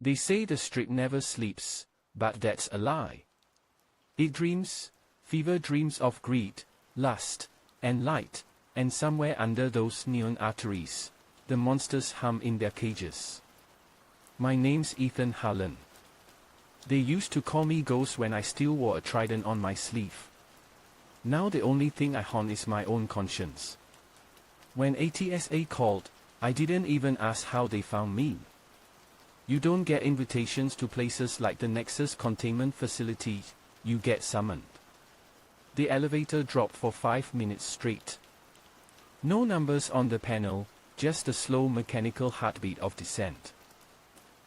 They say the strip never sleeps, but that's a lie. It dreams, fever dreams of greed, lust, and light, and somewhere under those neon arteries, the monsters hum in their cages. My name's Ethan Harlan. They used to call me Ghost when I still wore a trident on my sleeve. Now the only thing I haunt is my own conscience. When ATSA called, I didn't even ask how they found me. You don't get invitations to places like the Nexus Containment facility, you get summoned. The elevator dropped for 5 minutes straight. No numbers on the panel, just the slow mechanical heartbeat of descent.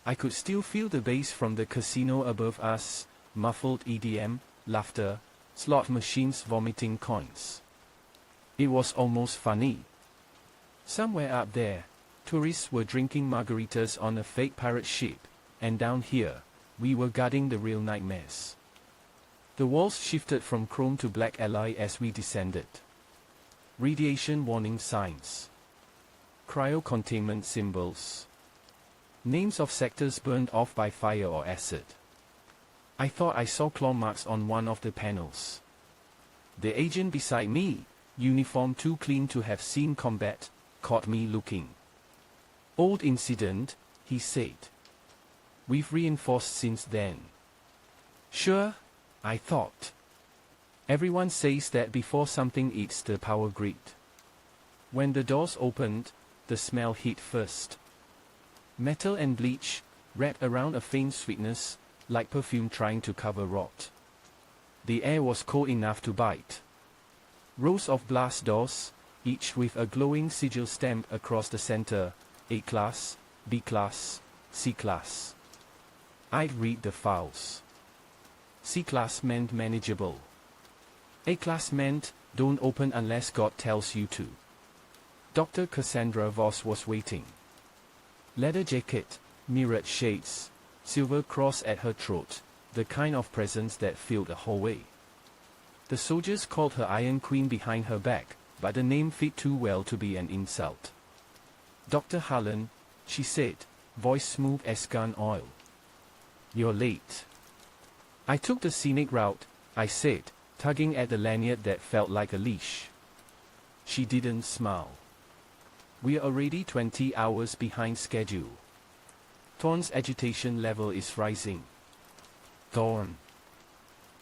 I could still feel the bass from the casino above us, muffled EDM, laughter, slot machines vomiting coins. It was almost funny. Somewhere up there, tourists were drinking margaritas on a fake pirate ship, and down here, we were guarding the real nightmares. The walls shifted from chrome to black alloy as we descended. Radiation warning signs. Cryo-containment symbols. Names of sectors burned off by fire or acid. I thought I saw claw marks on one of the panels. The agent beside me, uniform too clean to have seen combat, caught me looking. Old incident, he said. We've reinforced since then. Sure, I thought. Everyone says that before something eats the power grid. When the doors opened, the smell hit first. Metal and bleach, wrapped around a faint sweetness, like perfume trying to cover rot. The air was cold enough to bite. Rows of glass doors, each with a glowing sigil stamped across the center, A class, B class, C class. I'd read the files. C class meant manageable. A class meant, don't open unless God tells you to. Dr. Cassandra Voss was waiting. Leather jacket, mirrored shades, silver cross at her throat, the kind of presence that filled the hallway. The soldiers called her Iron Queen behind her back, but the name fit too well to be an insult. Dr. Harlan, she said, voice smooth as gun oil. You're late. I took the scenic route, I said, tugging at the lanyard that felt like a leash. She didn't smile. We're already 20 hours behind schedule. Thorn's agitation level is rising. Thorn.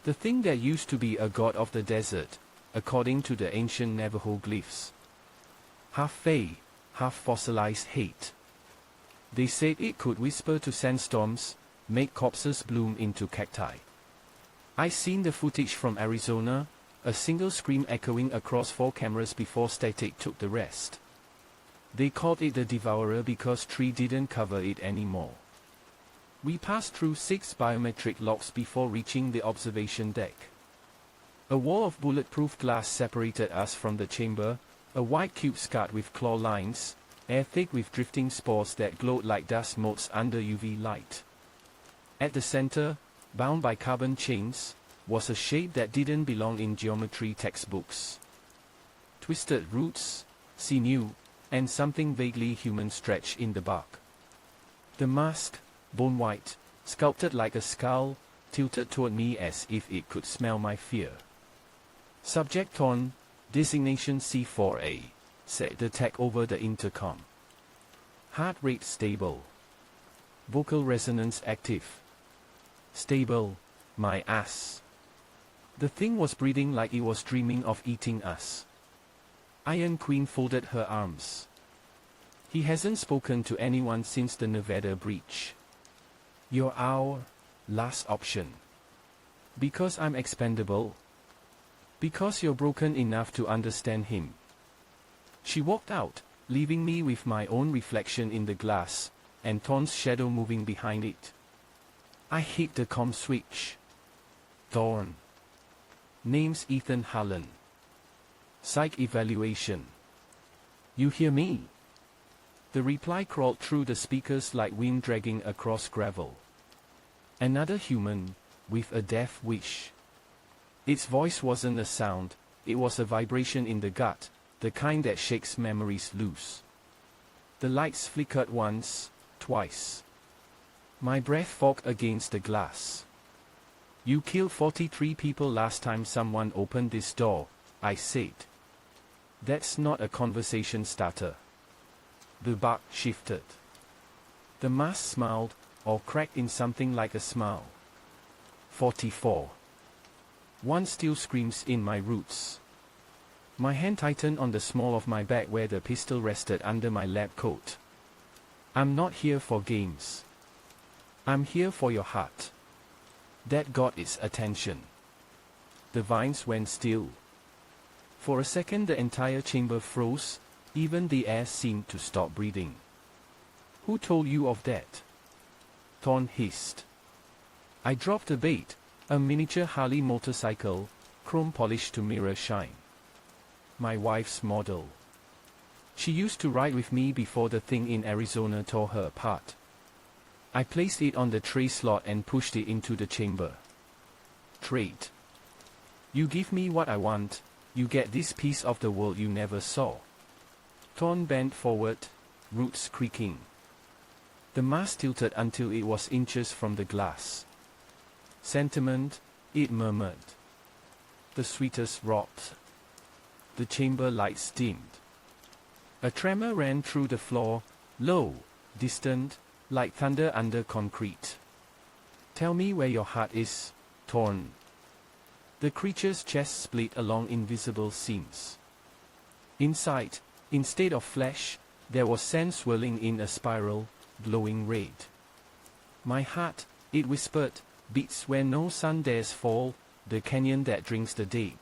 The thing that used to be a god of the desert, according to the ancient Navajo glyphs. Half fae, half fossilized hate. They said it could whisper to sandstorms, make corpses bloom into cacti. I seen the footage from Arizona, a single scream echoing across 4 cameras before static took the rest. They called it the Devourer because tree didn't cover it anymore. We passed through 6 biometric locks before reaching the observation deck. A wall of bulletproof glass separated us from the chamber, a white cube scarred with claw lines, air thick with drifting spores that glowed like dust motes under UV light. At the center, bound by carbon chains, was a shape that didn't belong in geometry textbooks. Twisted roots, sinew, and something vaguely human stretched in the bark. The mask, bone white, sculpted like a skull, tilted toward me as if it could smell my fear. Subject Thorn, designation C4A, said the tech over the intercom. Heart rate stable. Vocal resonance active. Stable, my ass. The thing was breathing like it was dreaming of eating us. Iron Queen folded her arms. He hasn't spoken to anyone since the Nevada breach. You're our last option. Because I'm expendable. Because you're broken enough to understand him. She walked out, leaving me with my own reflection in the glass, and Thorn's shadow moving behind it. I hit the comm switch. Thorn. Name's Ethan Harlan. Psych evaluation. You hear me? The reply crawled through the speakers like wind dragging across gravel. Another human, with a death wish. Its voice wasn't a sound, it was a vibration in the gut, the kind that shakes memories loose. The lights flickered once, twice. My breath fogged against the glass. You killed 43 people last time someone opened this door, I said. That's not a conversation starter. The bug shifted. The mask smiled, or cracked in something like a smile. 44. One still screams in my roots. My hand tightened on the small of my back where the pistol rested under my lab coat. I'm not here for games. I'm here for your heart. That got its attention. The vines went still. For a second the entire chamber froze, even the air seemed to stop breathing. Who told you of that? Thorn hissed. I dropped a bait, a miniature Harley motorcycle, chrome polished to mirror shine. My wife's model. She used to ride with me before the thing in Arizona tore her apart. I placed it on the tray slot and pushed it into the chamber. Trade. You give me what I want, you get this piece of the world you never saw. Thorn bent forward, roots creaking. The mask tilted until it was inches from the glass. Sentiment, it murmured. The sweetest rot. The chamber lights dimmed. A tremor ran through the floor, low, distant, like thunder under concrete. Tell me where your heart is, Thorn. The creature's chest split along invisible seams. Inside, instead of flesh, there was sand swirling in a spiral, glowing red. My heart, it whispered, beats where no sun dares fall, the canyon that drinks the dead.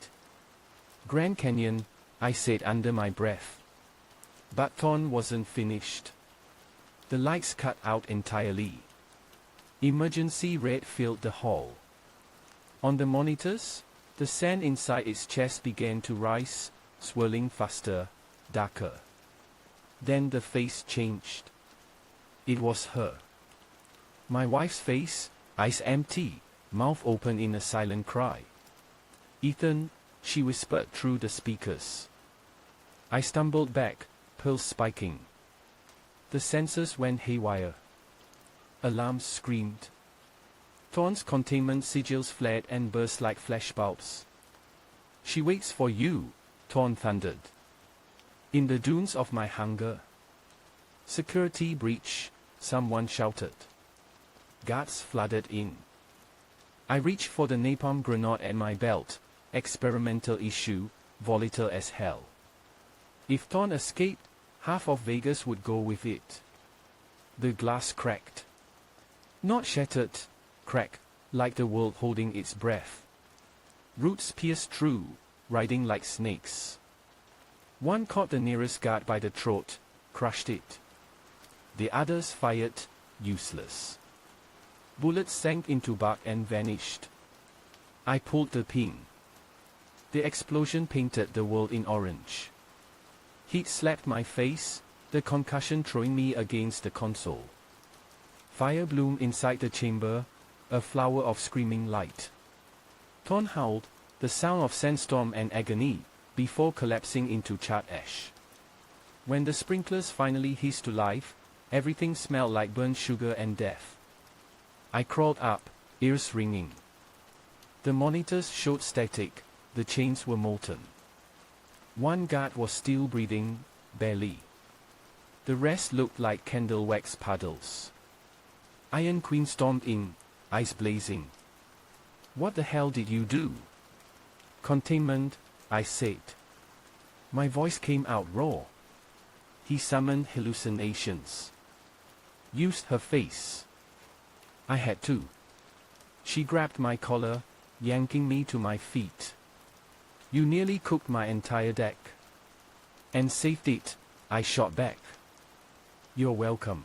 Grand Canyon, I said under my breath. But Thorn wasn't finished. The lights cut out entirely. Emergency red filled the hall. On the monitors, the sand inside its chest began to rise, swirling faster, darker. Then the face changed. It was her. My wife's face, eyes empty, mouth open in a silent cry. Ethan, she whispered through the speakers. I stumbled back, pulse spiking. The sensors went haywire. Alarms screamed. Thorn's containment sigils flared and burst like flashbulbs. She waits for you, Thorn thundered. In the dunes of my hunger. Security breach, someone shouted. Guards flooded in. I reached for the napalm grenade at my belt, experimental issue, volatile as hell. If Thorn escaped, half of Vegas would go with it. The glass cracked. Not shattered, cracked, like the world holding its breath. Roots pierced through, riding like snakes. One caught the nearest guard by the throat, crushed it. The others fired, useless. Bullets sank into bark and vanished. I pulled the pin. The explosion painted the world in orange. Heat slapped my face, the concussion throwing me against the console. Fire bloomed inside the chamber, a flower of screaming light. Thorn howled, the sound of sandstorm and agony, before collapsing into charred ash. When the sprinklers finally hissed to life, everything smelled like burnt sugar and death. I crawled up, ears ringing. The monitors showed static, the chains were molten. One guard was still breathing, barely. The rest looked like candle wax puddles. Iron Queen stormed in, eyes blazing. What the hell did you do? Containment, I said. My voice came out raw. He summoned hallucinations. Used her face. I had to. She grabbed my collar, yanking me to my feet. You nearly cooked my entire deck. And saved it, I shot back. You're welcome.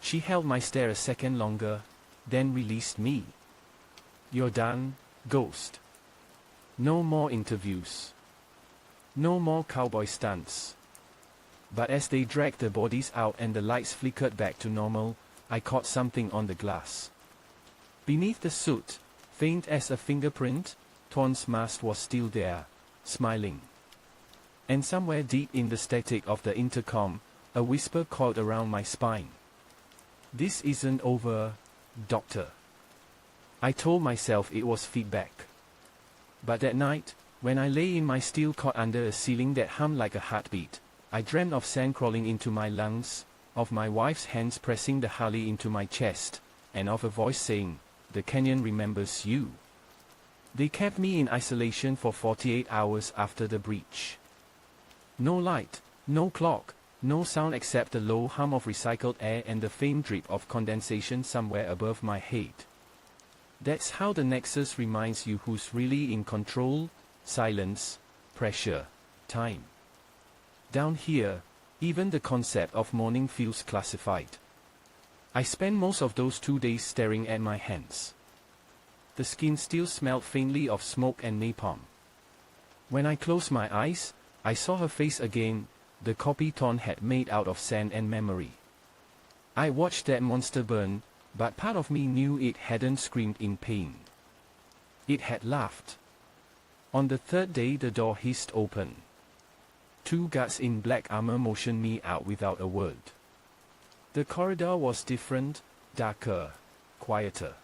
She held my stare a second longer, then released me. You're done, ghost. No more interviews. No more cowboy stunts. But as they dragged the bodies out and the lights flickered back to normal, I caught something on the glass. Beneath the soot, faint as a fingerprint, Thorn's mask was still there, smiling. And somewhere deep in the static of the intercom, a whisper caught around my spine. This isn't over, Doctor. I told myself it was feedback. But that night, when I lay in my steel cot under a ceiling that hummed like a heartbeat, I dreamt of sand crawling into my lungs, of my wife's hands pressing the Harley into my chest, and of a voice saying, "The canyon remembers you." They kept me in isolation for 48 hours after the breach. No light, no clock, no sound except the low hum of recycled air and the faint drip of condensation somewhere above my head. That's how the Nexus reminds you who's really in control: silence, pressure, time. Down here, even the concept of morning feels classified. I spent most of those 2 days staring at my hands. The skin still smelled faintly of smoke and napalm. When I closed my eyes, I saw her face again, the copy Thorn had made out of sand and memory. I watched that monster burn, but part of me knew it hadn't screamed in pain. It had laughed. On the third day the door hissed open. 2 guards in black armor motioned me out without a word. The corridor was different, darker, quieter.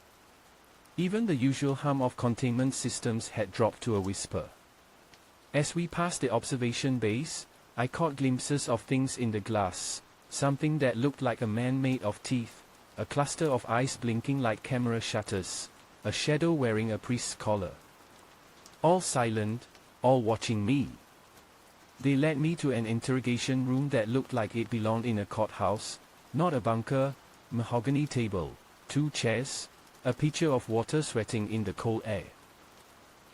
Even the usual hum of containment systems had dropped to a whisper. As we passed the observation base, I caught glimpses of things in the glass, something that looked like a man made of teeth, a cluster of eyes blinking like camera shutters, a shadow wearing a priest's collar. All silent, all watching me. They led me to an interrogation room that looked like it belonged in a courthouse, not a bunker: mahogany table, 2 chairs, a pitcher of water sweating in the cold air.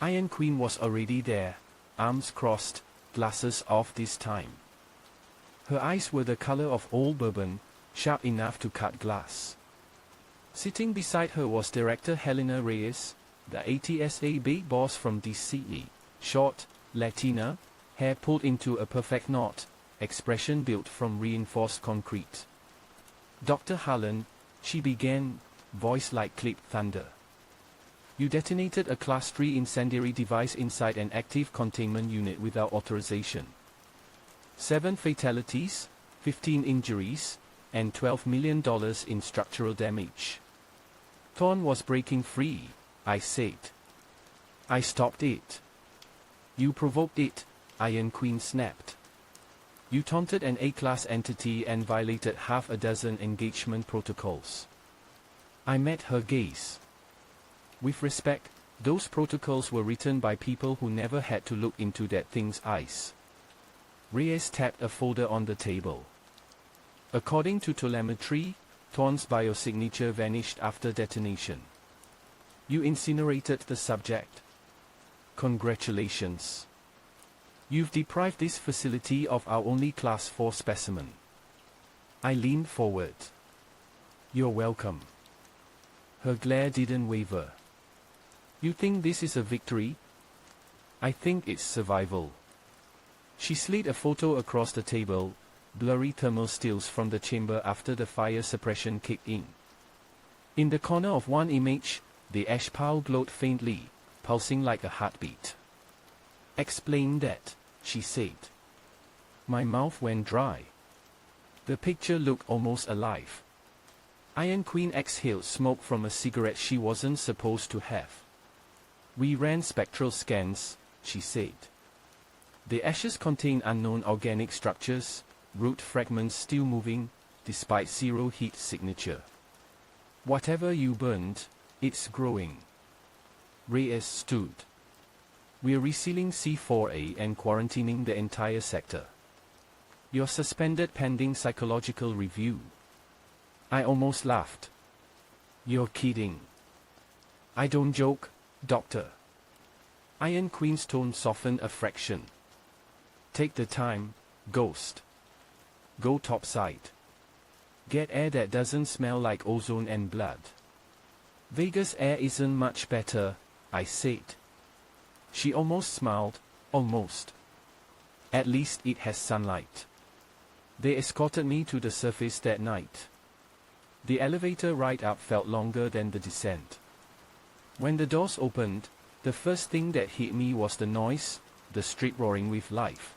Iron Queen was already there, arms crossed, glasses off this time. Her eyes were the color of old bourbon, sharp enough to cut glass. Sitting beside her was Director Helena Reyes, the ATSA big boss from DCE, short, Latina, hair pulled into a perfect knot, expression built from reinforced concrete. "Dr. Harlan," she began, voice like clipped thunder. "You detonated a Class 3 incendiary device inside an active containment unit without authorization. 7 fatalities, 15 injuries, and $12 million in structural damage." "Thorn was breaking free," I said. "I stopped it." "You provoked it," Iron Queen snapped. "You taunted an A-class entity and violated half a dozen engagement protocols." I met her gaze. With respect, those protocols were written by people who never had to look into that thing's eyes. Reyes tapped a folder on the table. "According to telemetry, Thorn's biosignature vanished after detonation. You incinerated the subject. Congratulations. You've deprived this facility of our only Class 4 specimen." I leaned forward. "You're welcome." Her glare didn't waver. "You think this is a victory?" "I think it's survival." She slid a photo across the table, blurry thermal stills from the chamber after the fire suppression kicked in. In the corner of one image, the ash pile glowed faintly, pulsing like a heartbeat. "Explain that," she said. My mouth went dry. The picture looked almost alive. Iron Queen exhaled smoke from a cigarette she wasn't supposed to have. "We ran spectral scans," she said. "The ashes contain unknown organic structures, root fragments still moving, despite zero heat signature. Whatever you burned, it's growing." Reyes stood. "We're resealing C4A and quarantining the entire sector. You're suspended pending psychological review." I almost laughed. "You're kidding." "I don't joke, Doctor." Iron Queen's tone softened a fraction. "Take the time, Ghost. Go topside. Get air that doesn't smell like ozone and blood." "Vegas air isn't much better," I said. She almost smiled, almost. "At least it has sunlight." They escorted me to the surface that night. The elevator ride up felt longer than the descent. When the doors opened, the first thing that hit me was the noise, the street roaring with life.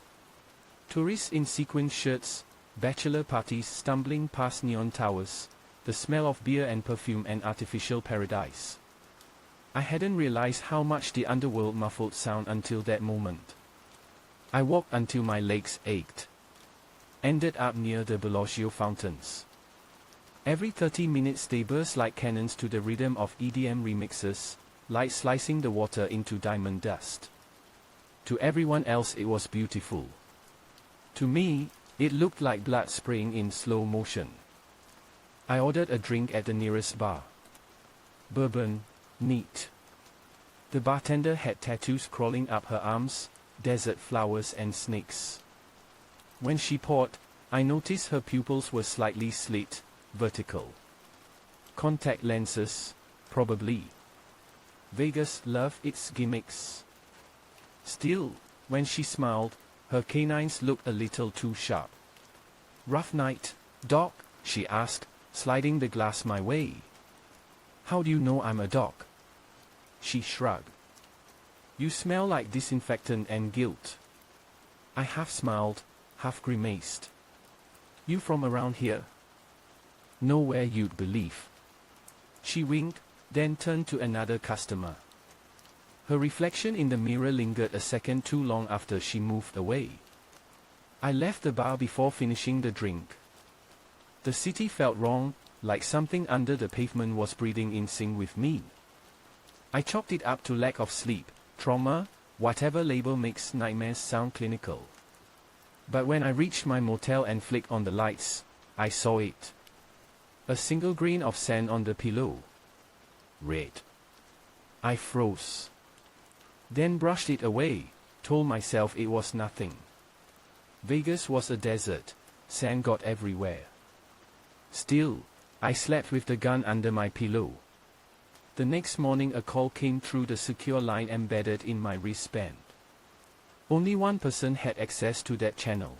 Tourists in sequin shirts, bachelor parties stumbling past neon towers, the smell of beer and perfume and artificial paradise. I hadn't realized how much the underworld muffled sound until that moment. I walked until my legs ached. Ended up near the Bellagio fountains. Every 30 minutes they burst like cannons to the rhythm of EDM remixes, light slicing the water into diamond dust. To everyone else it was beautiful. To me, it looked like blood spraying in slow motion. I ordered a drink at the nearest bar. Bourbon, neat. The bartender had tattoos crawling up her arms, desert flowers and snakes. When she poured, I noticed her pupils were slightly slit, vertical. Contact lenses, probably. Vegas loved its gimmicks. Still, when she smiled, her canines looked a little too sharp. "Rough night, Doc?" she asked, sliding the glass my way. "How do you know I'm a doc?" She shrugged. "You smell like disinfectant and guilt." I half smiled, half grimaced. "You from around here?" "Nowhere you'd believe." She winked, then turned to another customer. Her reflection in the mirror lingered a second too long after she moved away. I left the bar before finishing the drink. The city felt wrong, like something under the pavement was breathing in sync with me. I chalked it up to lack of sleep, trauma, whatever label makes nightmares sound clinical. But when I reached my motel and flicked on the lights, I saw it. A single grain of sand on the pillow. Red. I froze. Then brushed it away, told myself it was nothing. Vegas was a desert, sand got everywhere. Still, I slept with the gun under my pillow. The next morning a call came through the secure line embedded in my wristband. Only one person had access to that channel.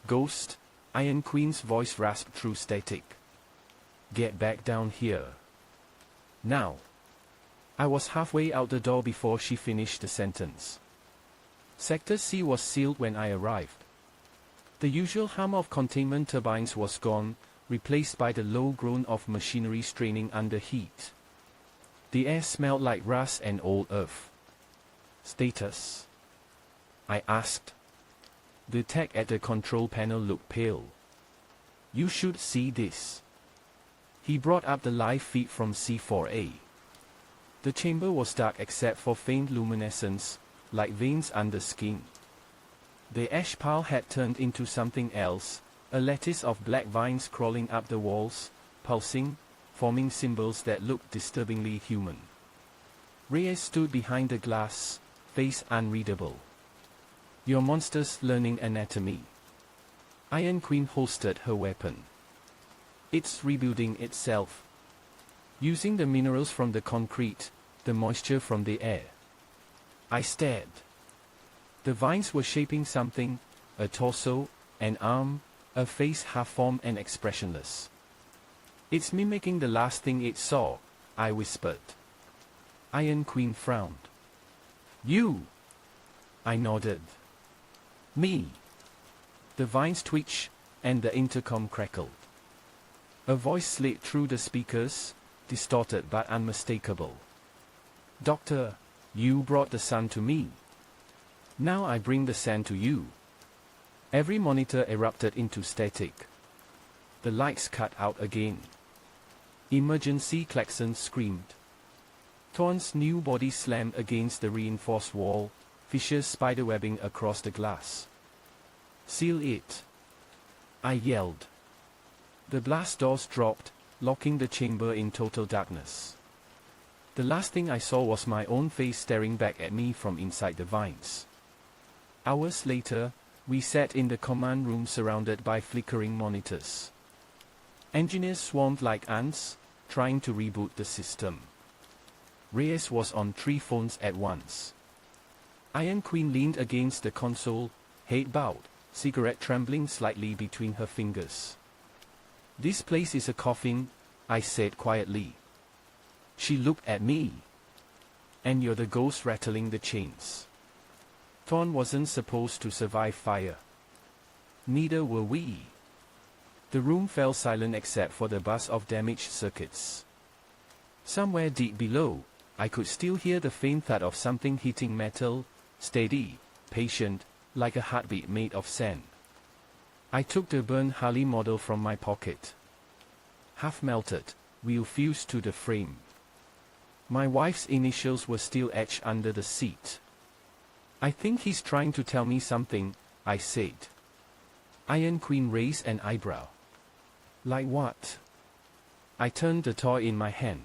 "Ghost," Iron Queen's voice rasped through static. "Get back down here. Now." I was halfway out the door before she finished the sentence. Sector C was sealed when I arrived. The usual hum of containment turbines was gone, replaced by the low groan of machinery straining under heat. The air smelled like rust and old earth. "Status?" I asked. The tech at the control panel looked pale. "You should see this." He brought up the live feed from C4A. The chamber was dark except for faint luminescence, like veins under skin. The ash pile had turned into something else, a lattice of black vines crawling up the walls, pulsing, forming symbols that looked disturbingly human. Reyes stood behind the glass, face unreadable. "Your monster's learning anatomy." Iron Queen holstered her weapon. "It's rebuilding itself. Using the minerals from the concrete, the moisture from the air." I stared. The vines were shaping something, a torso, an arm, a face half-formed and expressionless. "It's mimicking the last thing it saw," I whispered. Iron Queen frowned. "You?" I nodded. "Me." The vines twitched, and the intercom crackled. A voice slid through the speakers, distorted but unmistakable. "Doctor, you brought the sun to me. Now I bring the sand to you." Every monitor erupted into static. The lights cut out again. Emergency klaxons screamed. Thorn's new body slammed against the reinforced wall, fissures spiderwebbing across the glass. "Seal it," I yelled. The blast doors dropped, locking the chamber in total darkness. The last thing I saw was my own face staring back at me from inside the vines. Hours later, we sat in the command room surrounded by flickering monitors. Engineers swarmed like ants, trying to reboot the system. Reyes was on 3 phones at once. Iron Queen leaned against the console, head bowed, cigarette trembling slightly between her fingers. "This place is a coffin," I said quietly. She looked at me. "And you're the ghost rattling the chains." Thorn wasn't supposed to survive fire. Neither were we. The room fell silent except for the buzz of damaged circuits. Somewhere deep below, I could still hear the faint thud of something hitting metal, steady, patient, like a heartbeat made of sand. I took the burned Harley model from my pocket. Half melted, wheel fused to the frame. My wife's initials were still etched under the seat. "I think he's trying to tell me something," I said. Iron Queen raised an eyebrow. "Like what?" I turned the toy in my hand.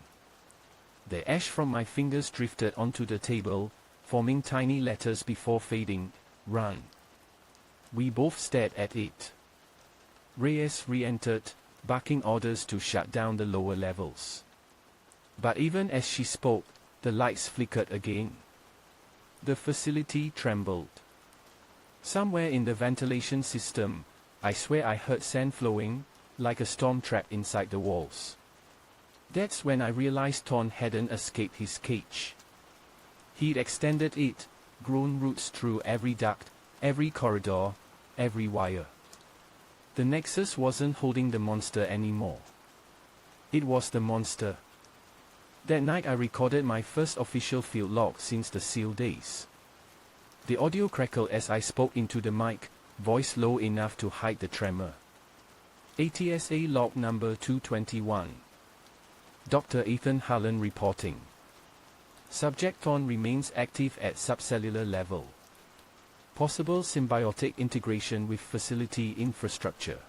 The ash from my fingers drifted onto the table, forming tiny letters before fading. "Run." We both stared at it. Reyes re-entered, barking orders to shut down the lower levels. But even as she spoke, the lights flickered again. The facility trembled. Somewhere in the ventilation system, I swear I heard sand flowing, like a storm trapped inside the walls. That's when I realized Thorn hadn't escaped his cage. He'd extended it, grown roots through every duct, every corridor, every wire. The Nexus wasn't holding the monster anymore. It was the monster. That night I recorded my first official field log since the SEAL days. The audio crackled as I spoke into the mic, voice low enough to hide the tremor. ATSA log number 221. Dr. Ethan Harlan reporting. Subject Thorn remains active at subcellular level. Possible symbiotic integration with facility infrastructure.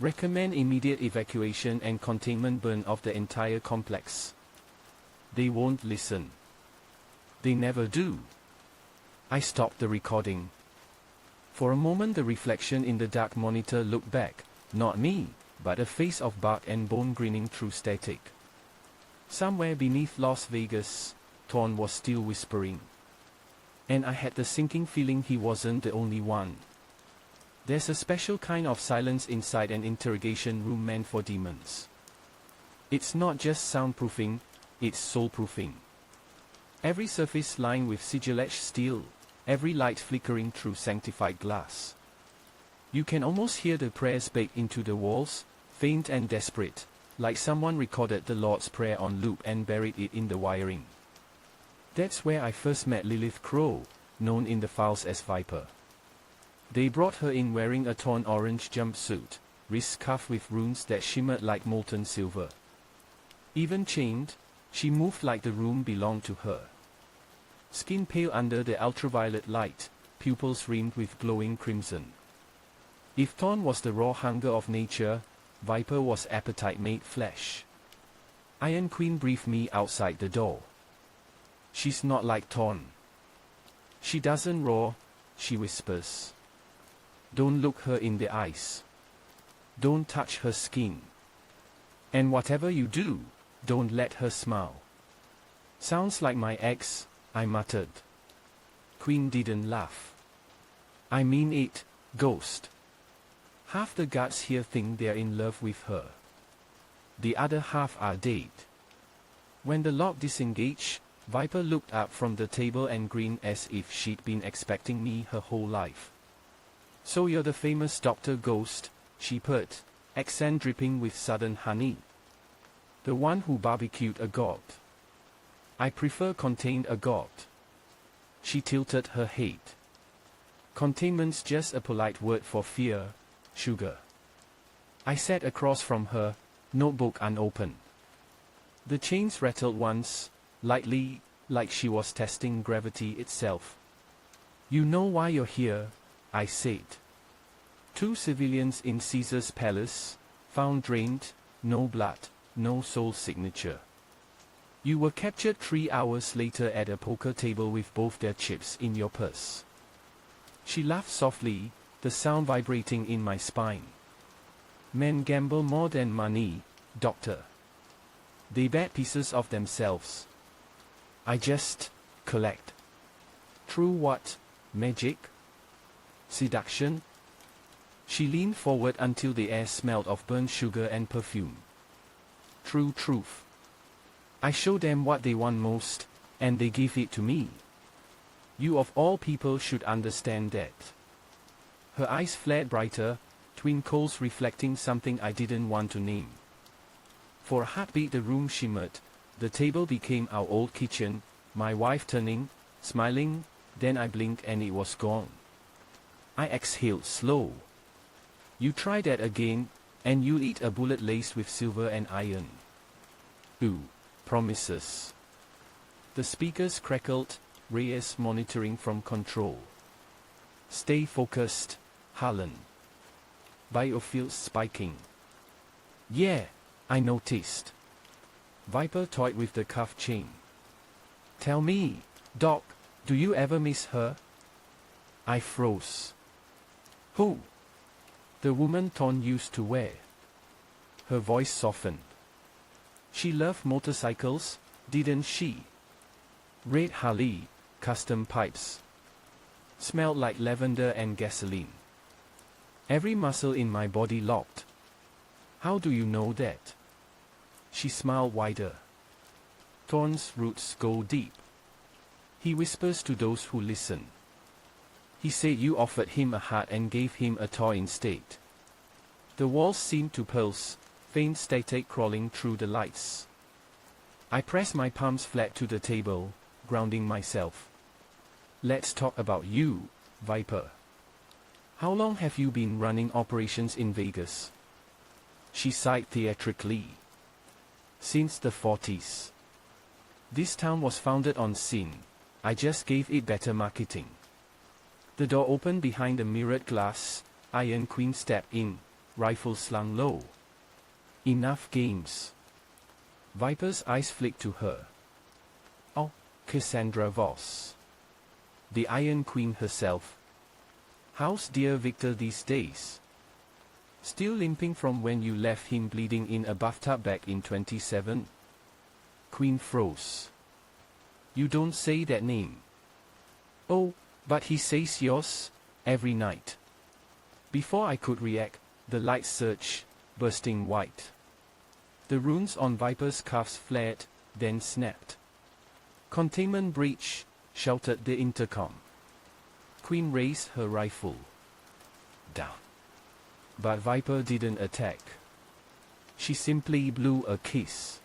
Recommend immediate evacuation and containment burn of the entire complex. They won't listen. They never do. I stopped the recording. For a moment the reflection in the dark monitor looked back, not me, but a face of bark and bone grinning through static. Somewhere beneath Las Vegas, Thorn was still whispering. And I had the sinking feeling he wasn't the only one. There's a special kind of silence inside an interrogation room meant for demons. It's not just soundproofing, it's soul-proofing. Every surface lined with sigil-etched steel, every light flickering through sanctified glass. You can almost hear the prayers baked into the walls, faint and desperate, like someone recorded the Lord's Prayer on loop and buried it in the wiring. That's where I first met Lilith Crow, known in the files as Viper. They brought her in wearing a torn orange jumpsuit, wrists cuffed with runes that shimmered like molten silver. Even chained, she moved like the room belonged to her. Skin pale under the ultraviolet light, pupils rimmed with glowing crimson. If Thorn was the raw hunger of nature, Viper was appetite made flesh. Iron Queen briefed me outside the door. "She's not like Thorn. She doesn't roar," she whispers. "Don't look her in the eyes. Don't touch her skin. And whatever you do, don't let her smile." "Sounds like my ex," I muttered. Queen didn't laugh. "I mean it, Ghost. Half the guards here think they're in love with her. The other half are dead." When the lock disengaged, Viper looked up from the table and grinned as if she'd been expecting me her whole life. "So you're the famous Dr. Ghost," she purred, accent dripping with southern honey. "The one who barbecued a god." "I prefer contained a god." She tilted her head. "Containment's just a polite word for fear, sugar." I sat across from her, notebook unopened. The chains rattled once, lightly, like she was testing gravity itself. "You know why you're here," I said. "2 civilians in Caesar's palace, found drained, no blood, no soul signature. You were captured 3 hours later at a poker table with both their chips in your purse." She laughed softly, the sound vibrating in my spine. "Men gamble more than money, Doctor. They bet pieces of themselves. I just collect." "Through what? Magic? Seduction?" She leaned forward until the air smelled of burnt sugar and perfume. "True truth. I show them what they want most, and they give it to me. You of all people should understand that." Her eyes flared brighter, twin coals reflecting something I didn't want to name. For a heartbeat the room shimmered, the table became our old kitchen, my wife turning, smiling, then I blinked and it was gone. I exhaled slow. You try that again, and you'll eat a bullet laced with silver and iron. Ooh, promises. The speakers crackled, Reyes monitoring from control. Stay focused, Harlan. Biofields spiking. Yeah, I noticed. Viper toyed with the cuff chain. Tell me, Doc, do you ever miss her? I froze. Who? The woman Thorn used to wear. Her voice softened. She loved motorcycles, didn't she? Red Harley, custom pipes. Smelled like lavender and gasoline. Every muscle in my body locked. How do you know that? She smiled wider. Thorn's roots go deep. He whispers to those who listen. He said you offered him a heart and gave him a toy instead. The walls seemed to pulse, faint static crawling through the lights. I pressed my palms flat to the table, grounding myself. Let's talk about you, Viper. How long have you been running operations in Vegas? She sighed theatrically. Since the 40s. This town was founded on sin. I just gave it better marketing. The door opened behind the mirrored glass. Iron Queen stepped in, rifle slung low. Enough games. Viper's eyes flicked to her. Oh, Cassandra Voss. The Iron Queen herself. How's dear Victor these days? Still limping from when you left him bleeding in a bathtub back in 27? Queen froze. You don't say that name. Oh, but he says yours, every night. Before I could react, the lights surged, bursting white. The runes on Viper's cuffs flared, then snapped. Containment breach, shouted the intercom. Queen raised her rifle. Down. But Viper didn't attack. She simply blew a kiss.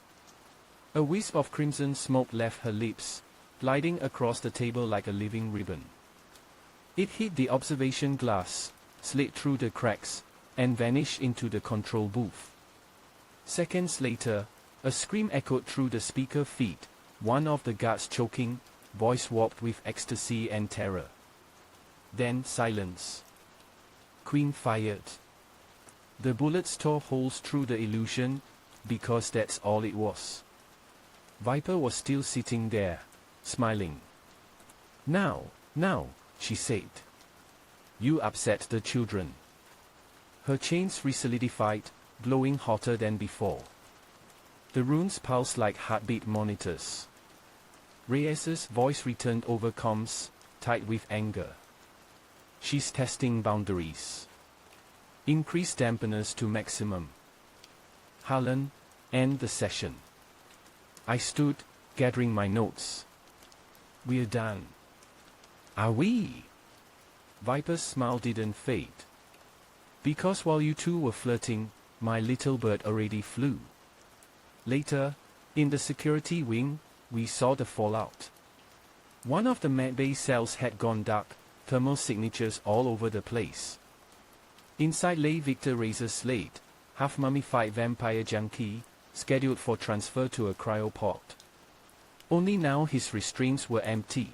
A wisp of crimson smoke left her lips, gliding across the table like a living ribbon. It hit the observation glass, slid through the cracks, and vanished into the control booth. Seconds later, a scream echoed through the speaker feed, one of the guards choking, voice warped with ecstasy and terror. Then silence. Queen fired. The bullets tore holes through the illusion, because that's all it was. Viper was still sitting there, smiling. Now, she said. You upset the children. Her chains resolidified, glowing hotter than before. The runes pulsed like heartbeat monitors. Reyes's voice returned over comms, tight with anger. She's testing boundaries. Increase dampeners to maximum. Harlan, end the session. I stood, gathering my notes. We're done. Are we? Viper's smile didn't fade. Because while you two were flirting, my little bird already flew. Later, in the security wing, we saw the fallout. One of the medbay cells had gone dark, thermal signatures all over the place. Inside lay Victor Razor's slate, half-mummified vampire junkie, scheduled for transfer to a cryopod. Only now his restraints were empty.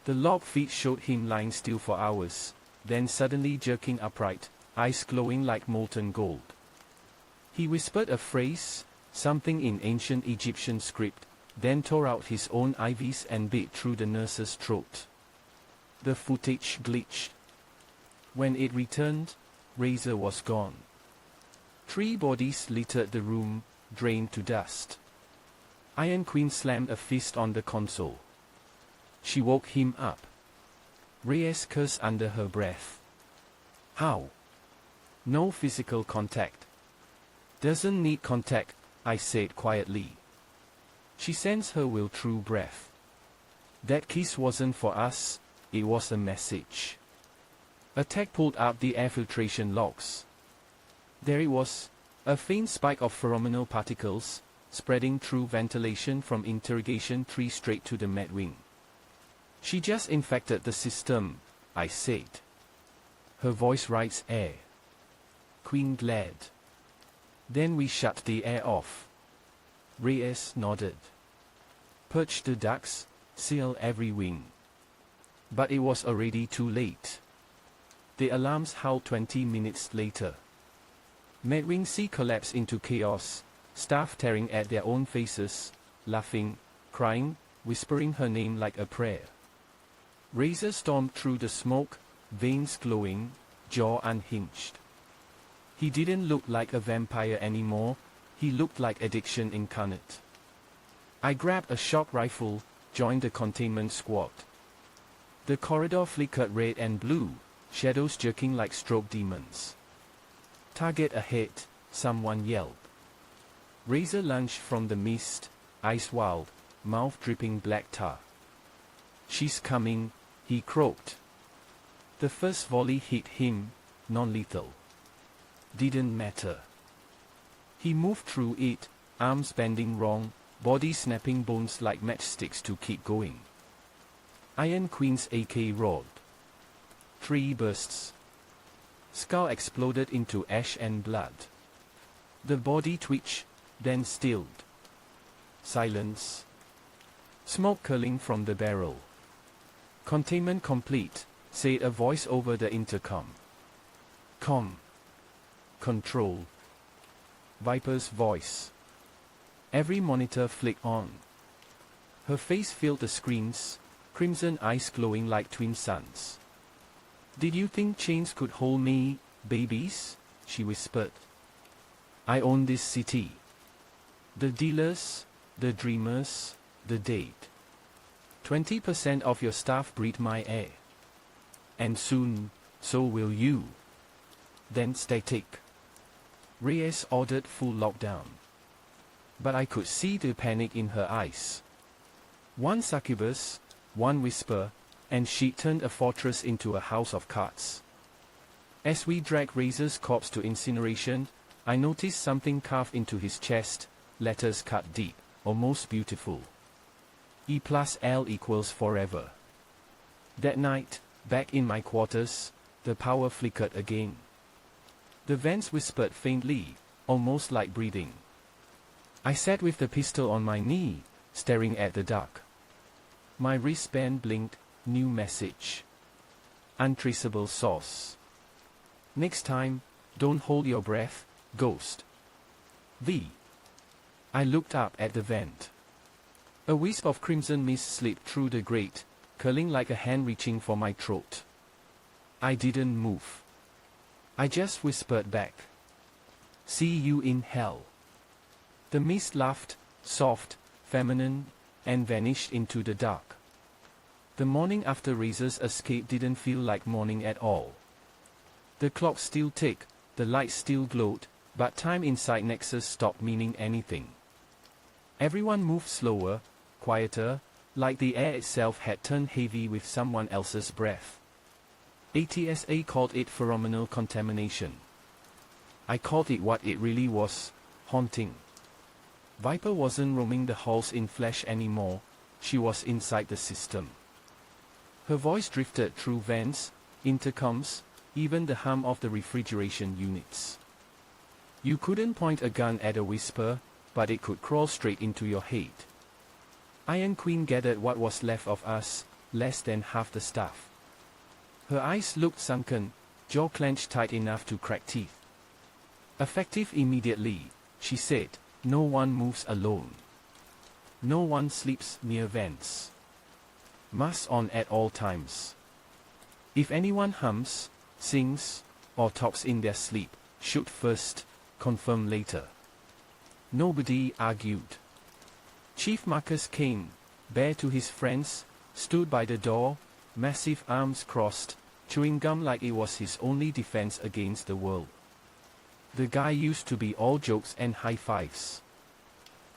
The log feed showed him lying still for hours, then suddenly jerking upright, eyes glowing like molten gold. He whispered a phrase, something in ancient Egyptian script, then tore out his own IVs and bit through the nurse's throat. The footage glitched. When it returned, Razor was gone. 3 bodies littered the room, drained to dust. Iron Queen slammed a fist on the console. She woke him up. Reyes cursed under her breath. How? No physical contact. Doesn't need contact, I said quietly. She sensed her will through breath. That kiss wasn't for us, it was a message. A tech pulled out the air filtration logs. There it was, a faint spike of pheromonal particles, spreading through ventilation from interrogation 3 straight to the med wing. She just infected the system, I said. Her voice writes air. Queen glared. Then we shut the air off. Reyes nodded. Purge the ducts, seal every wing. But it was already too late. The alarms howled 20 minutes later. Medwing C collapsed into chaos, staff tearing at their own faces, laughing, crying, whispering her name like a prayer. Razor stormed through the smoke, veins glowing, jaw unhinged. He didn't look like a vampire anymore, he looked like addiction incarnate. I grabbed a shock rifle, joined the containment squad. The corridor flickered red and blue, shadows jerking like strobe demons. Target ahead, someone yelled. Razor lunged from the mist, eyes wild, mouth dripping black tar. She's coming, he croaked. The first volley hit him, non-lethal. Didn't matter. He moved through it, arms bending wrong, body snapping bones like matchsticks to keep going. Iron Queen's AK roared. 3 bursts. Skull exploded into ash and blood. The body twitched, then stilled. Silence. Smoke curling from the barrel. Containment complete, said a voice over the intercom. Control. Viper's voice. Every monitor flicked on. Her face filled the screens, crimson eyes glowing like twin suns. Did you think chains could hold me, babies? She whispered. I own this city. The dealers, the dreamers, the dead. 20% of your staff breathe my air. And soon, so will you. Then static. Reyes ordered full lockdown. But I could see the panic in her eyes. One succubus, one whisper, and she turned a fortress into a house of cards. As we dragged Razor's corpse to incineration, I noticed something carved into his chest, letters cut deep, almost beautiful. E+L= forever. That night, back in my quarters, the power flickered again. The vents whispered faintly, almost like breathing. I sat with the pistol on my knee, staring at the dark. My wristband blinked, new message. Untraceable source. Next time, don't hold your breath, ghost. V. I looked up at the vent. A wisp of crimson mist slipped through the grate, curling like a hand reaching for my throat. I didn't move. I just whispered back. See you in hell. The mist laughed, soft, feminine, and vanished into the dark. The morning after Razor's escape didn't feel like morning at all. The clock still ticked, the lights still glowed, but time inside Nexus stopped meaning anything. Everyone moved slower, quieter, like the air itself had turned heavy with someone else's breath. ATSA called it pheromonal contamination. I called it what it really was, haunting. Viper wasn't roaming the halls in flesh anymore, she was inside the system. Her voice drifted through vents, intercoms, even the hum of the refrigeration units. You couldn't point a gun at a whisper, but it could crawl straight into your head. Iron Queen gathered what was left of us, less than half the staff. Her eyes looked sunken, jaw clenched tight enough to crack teeth. Effective immediately, she said, no one moves alone. No one sleeps near vents. Masks on at all times. If anyone hums, sings, or talks in their sleep, shoot first, confirm later. Nobody argued. Chief Marcus came, bare to his friends, stood by the door, massive arms crossed, chewing gum like it was his only defense against the world. The guy used to be all jokes and high fives.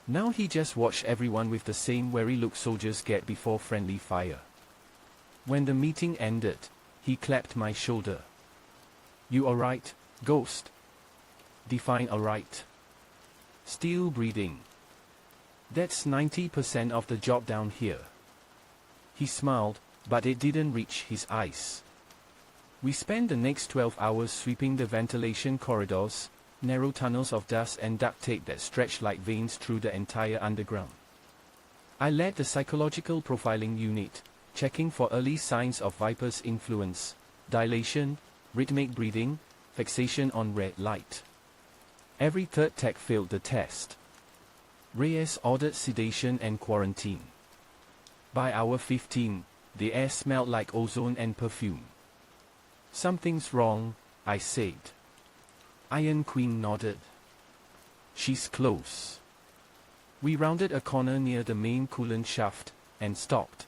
Now he just watched everyone with the same wary look soldiers get before friendly fire. When the meeting ended, He clapped my shoulder. You alright, Ghost? Define alright. Still breathing. That's 90% of the job down here. He smiled, but it didn't reach his eyes. We spent the next 12 hours sweeping the ventilation corridors, narrow tunnels of dust and duct tape that stretched like veins through the entire underground. I led the psychological profiling unit, checking for early signs of Viper's influence, dilation, rhythmic breathing, fixation on red light. Every third tech failed the test. Reyes ordered sedation and quarantine. By hour 15, the air smelled like ozone and perfume. Something's wrong, I said. Iron Queen nodded. She's close. We rounded a corner near the main coolant shaft, and stopped.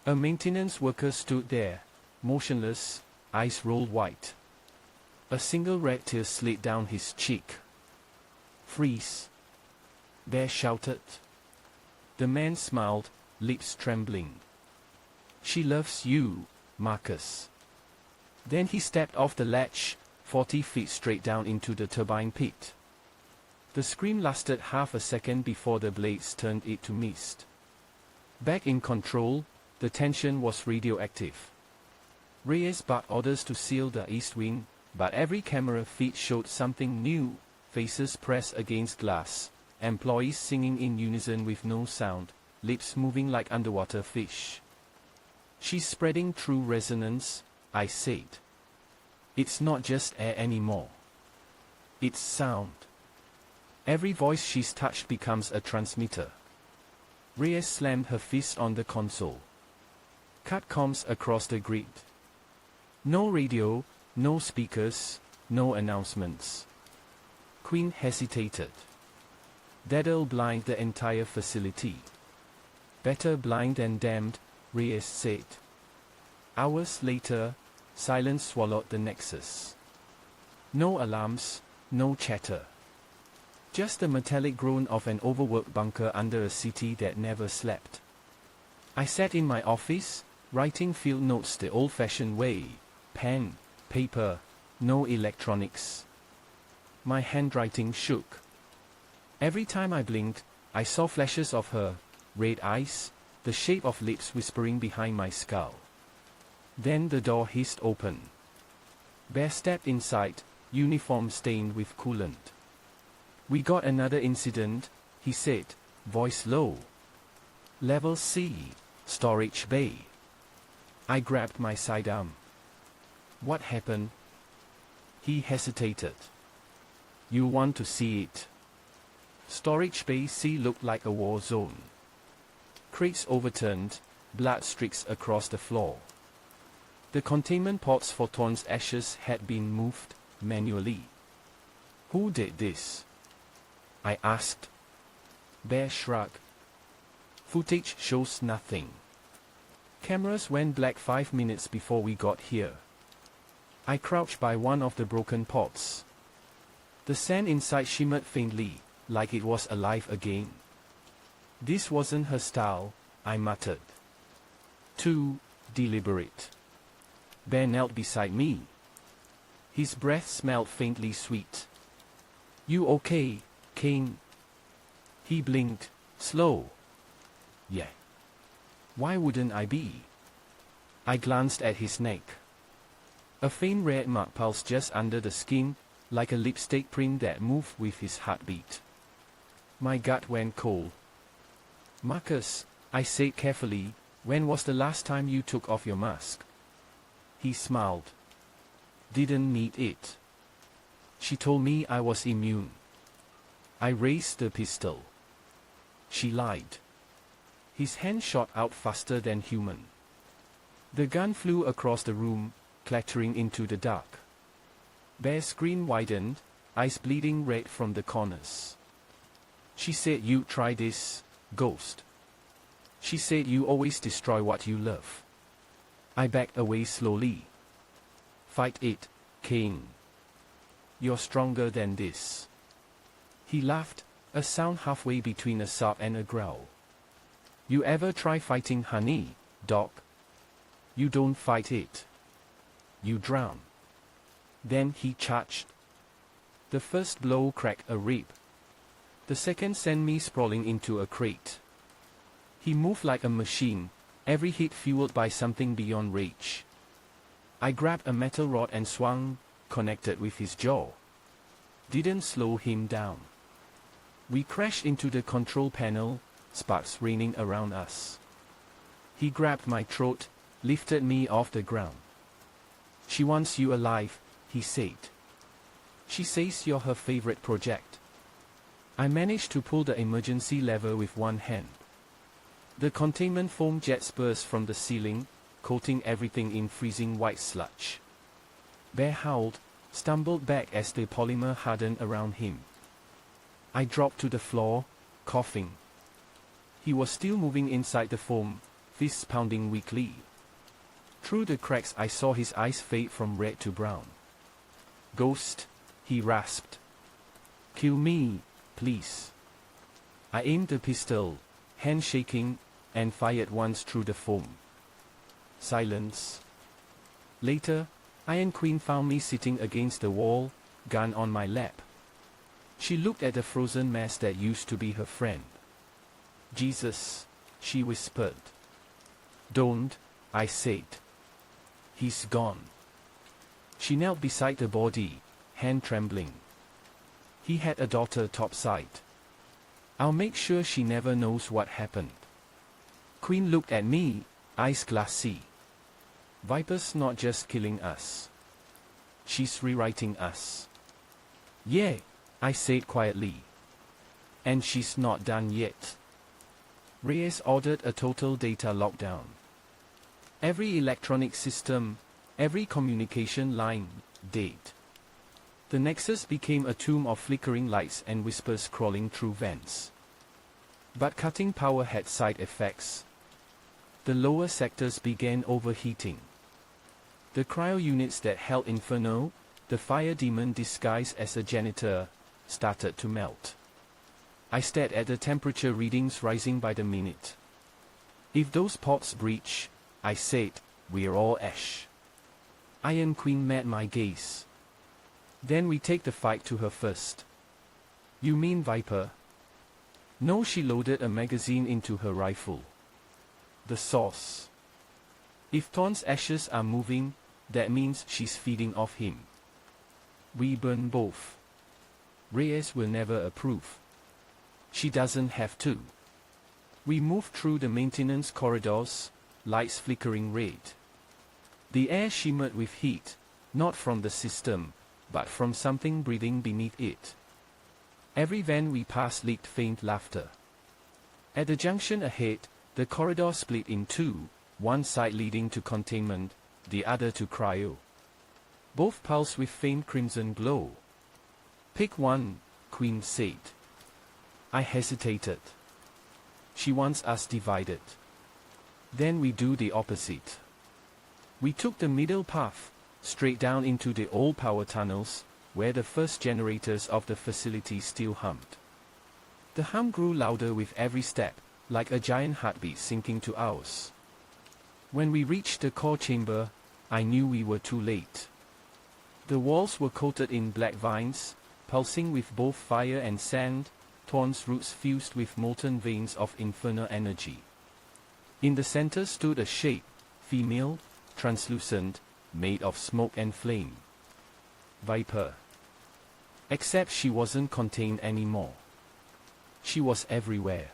A maintenance worker stood there, motionless, eyes rolled white. A single red tear slid down his cheek. Freeze! Bear shouted. The man smiled, lips trembling. She loves you, Marcus. Then he stepped off the ledge, 40 feet straight down into the turbine pit. The scream lasted half a second before the blades turned it to mist. Back in control, the tension was radioactive. Reyes barked orders to seal the east wing, but every camera feed showed something new, faces pressed against glass, employees singing in unison with no sound, lips moving like underwater fish. She's spreading true resonance, I said. It's not just air anymore. It's sound. Every voice she's touched becomes a transmitter. Reyes slammed her fist on the console. Cut comms across the grid. No radio, no speakers, no announcements. Queen hesitated. That'll blind the entire facility. Better blind than damned, Reyes said. Hours later, silence swallowed the Nexus. No alarms, no chatter. Just the metallic groan of an overworked bunker under a city that never slept. I sat in my office, writing field notes the old-fashioned way, pen, paper, no electronics. My handwriting shook. Every time I blinked, I saw flashes of her, red eyes, the shape of lips whispering behind my skull. Then the door hissed open. Bear stepped inside, uniform stained with coolant. We got another incident, he said, voice low. Level C, storage bay. I grabbed my sidearm. What happened? He hesitated. You want to see it? Storage bay C looked like a war zone. Crates overturned, blood streaks across the floor. The containment pods for Thorn's ashes had been moved, manually. Who did this? I asked. Bear shrugged. Footage shows nothing. Cameras went black 5 minutes before we got here. I crouched by one of the broken pods. The sand inside shimmered faintly, like it was alive again. This wasn't her style, I muttered. Too deliberate. Bear knelt beside me. His breath smelled faintly sweet. You okay, Kane? He blinked, slow. Yeah. Why wouldn't I be? I glanced at his neck. A faint red mark pulsed just under the skin, like a lipstick print that moved with his heartbeat. My gut went cold. Marcus, I said carefully, when was the last time you took off your mask? He smiled. Didn't need it. She told me I was immune. I raised the pistol. She lied. His hand shot out faster than human. The gun flew across the room, clattering into the dark. Bear's screen widened, eyes bleeding red from the corners. She said you try this, Ghost. She said you always destroy what you love. I backed away slowly. Fight it, Kane. You're stronger than this. He laughed, a sound halfway between a sob and a growl. You ever try fighting honey, Doc? You don't fight it. you drown. Then he charged. The first blow cracked a rib. The second sent me sprawling into a crate. He moved like a machine, every hit fueled by something beyond rage. I grabbed a metal rod and swung, connected with his jaw. Didn't slow him down. We crashed into the control panel, sparks raining around us. He grabbed my throat, lifted me off the ground. She wants you alive, he said. She says you're her favorite project. I managed to pull the emergency lever with one hand. The containment foam jets burst from the ceiling, coating everything in freezing white sludge. Bear howled, stumbled back as the polymer hardened around him. I dropped to the floor, coughing. He was still moving inside the foam, fists pounding weakly. Through the cracks I saw his eyes fade from red to brown. Ghost, he rasped. Kill me, please. I aimed the pistol, hand shaking, and fired once through the foam. Silence. Later, Iron Queen found me sitting against the wall, gun on my lap. She looked at the frozen mess that used to be her friend. Jesus, she whispered. Don't, I said. He's gone. She knelt beside the body, hand trembling. He had a daughter topside. I'll make sure she never knows what happened. Queen looked at me, eyes glassy. Viper's not just killing us. She's rewriting us. Yeah, I said quietly. And she's not done yet. Reyes ordered a total data lockdown. Every electronic system, every communication line, dead. The Nexus became a tomb of flickering lights and whispers crawling through vents. But cutting power had side effects. The lower sectors began overheating. The cryo units that held Inferno, the fire demon disguised as a janitor, started to melt. I stared at the temperature readings rising by the minute. If those pods breach, I said, we're all ash. Iron Queen met my gaze. Then we take the fight to her first. You mean Viper? No, she loaded a magazine into her rifle. The source. If Thorn's ashes are moving, that means she's feeding off him. We burn both. Reyes will never approve. She doesn't have to. We moved through the maintenance corridors, lights flickering red. The air shimmered with heat, not from the system, but from something breathing beneath it. Every van we passed leaked faint laughter. At the junction ahead, the corridor split in two, one side leading to containment, the other to cryo. Both pulsed with faint crimson glow. Pick one, Queen said. I hesitated. She wants us divided. Then we do the opposite. We took the middle path, straight down into the old power tunnels, where the first generators of the facility still hummed. The hum grew louder with every step, like a giant heartbeat sinking to ours. When we reached the core chamber, I knew we were too late. The walls were coated in black vines, pulsing with both fire and sand, Thorn's roots fused with molten veins of infernal energy. In the center stood a shape, female, translucent, made of smoke and flame. Viper. Except she wasn't contained anymore. She was everywhere.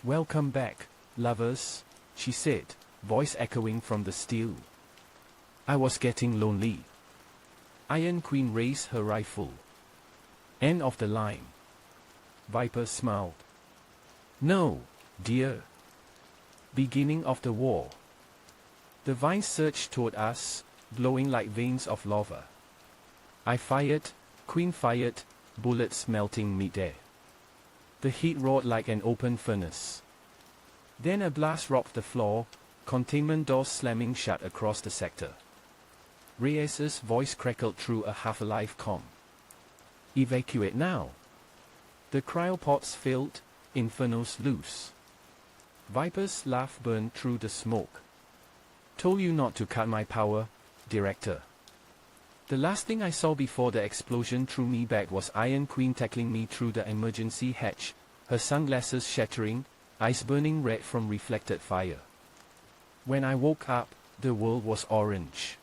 Welcome back, lovers, she said, voice echoing from the steel. I was getting lonely. Iron Queen raised her rifle. End of the line. Viper smiled. No, dear. Beginning of the war. The vines surged toward us, glowing like veins of lava. I fired, Queen fired, bullets melting midair. The heat roared like an open furnace. Then a blast rocked the floor, containment doors slamming shut across the sector. Reyes's voice crackled through a half-alive comm. Evacuate now. The cryopods filled, Inferno's loose. Viper's laugh burned through the smoke. Told you not to cut my power, Director. The last thing I saw before the explosion threw me back was Iron Queen tackling me through the emergency hatch, her sunglasses shattering, eyes burning red from reflected fire. When I woke up, the world was orange.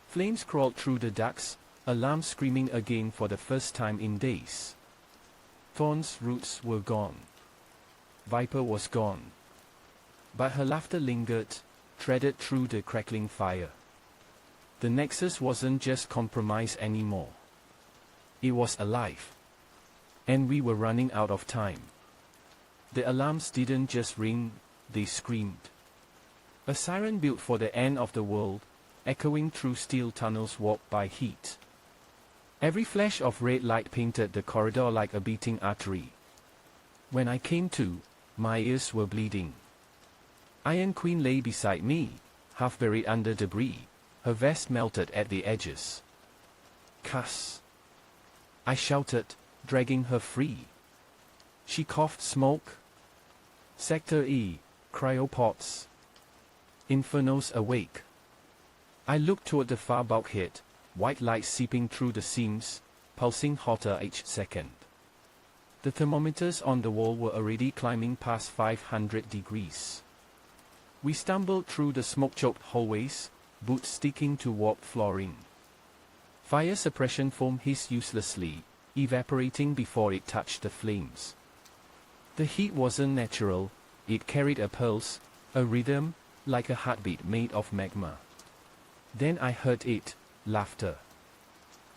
Flames crawled through the ducts, alarm screaming again for the first time in days. Thorn's roots were gone. Viper was gone. But her laughter lingered, threaded through the crackling fire. The Nexus wasn't just compromised anymore. It was alive. And we were running out of time. The alarms didn't just ring, they screamed. A siren built for the end of the world, echoing through steel tunnels warped by heat. Every flash of red light painted the corridor like a beating artery. When I came to, my ears were bleeding. Iron Queen lay beside me, half buried under debris, her vest melted at the edges. "Cuss!" I shouted, dragging her free. She coughed smoke. "Sector E, cryopods. Inferno's awake." I looked toward the far bulkhead, white light seeping through the seams, pulsing hotter each second. The thermometers on the wall were already climbing past 500 degrees. We stumbled through the smoke-choked hallways, boots sticking to warped flooring. Fire suppression foam hissed uselessly, evaporating before it touched the flames. The heat wasn't natural, it carried a pulse, a rhythm, like a heartbeat made of magma. Then I heard it, laughter.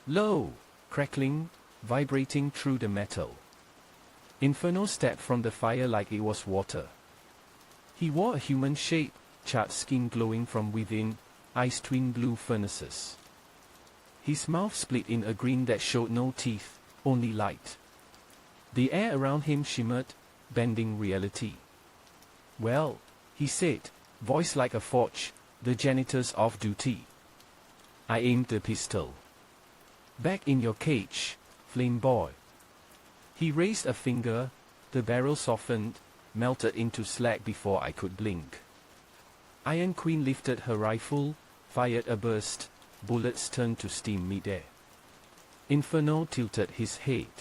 Low, crackling, vibrating through the metal. Inferno stepped from the fire like it was water. He wore a human shape, charred skin glowing from within, eyes twin blue furnaces. His mouth split in a grin that showed no teeth, only light. The air around him shimmered, bending reality. "Well," he said, voice like a forge, "the janitor's off duty." I aimed the pistol. "Back in your cage, flame boy." He raised a finger, the barrel softened, melted into slag before I could blink. Iron Queen lifted her rifle, fired a burst, bullets turned to steam midair. Inferno tilted his head.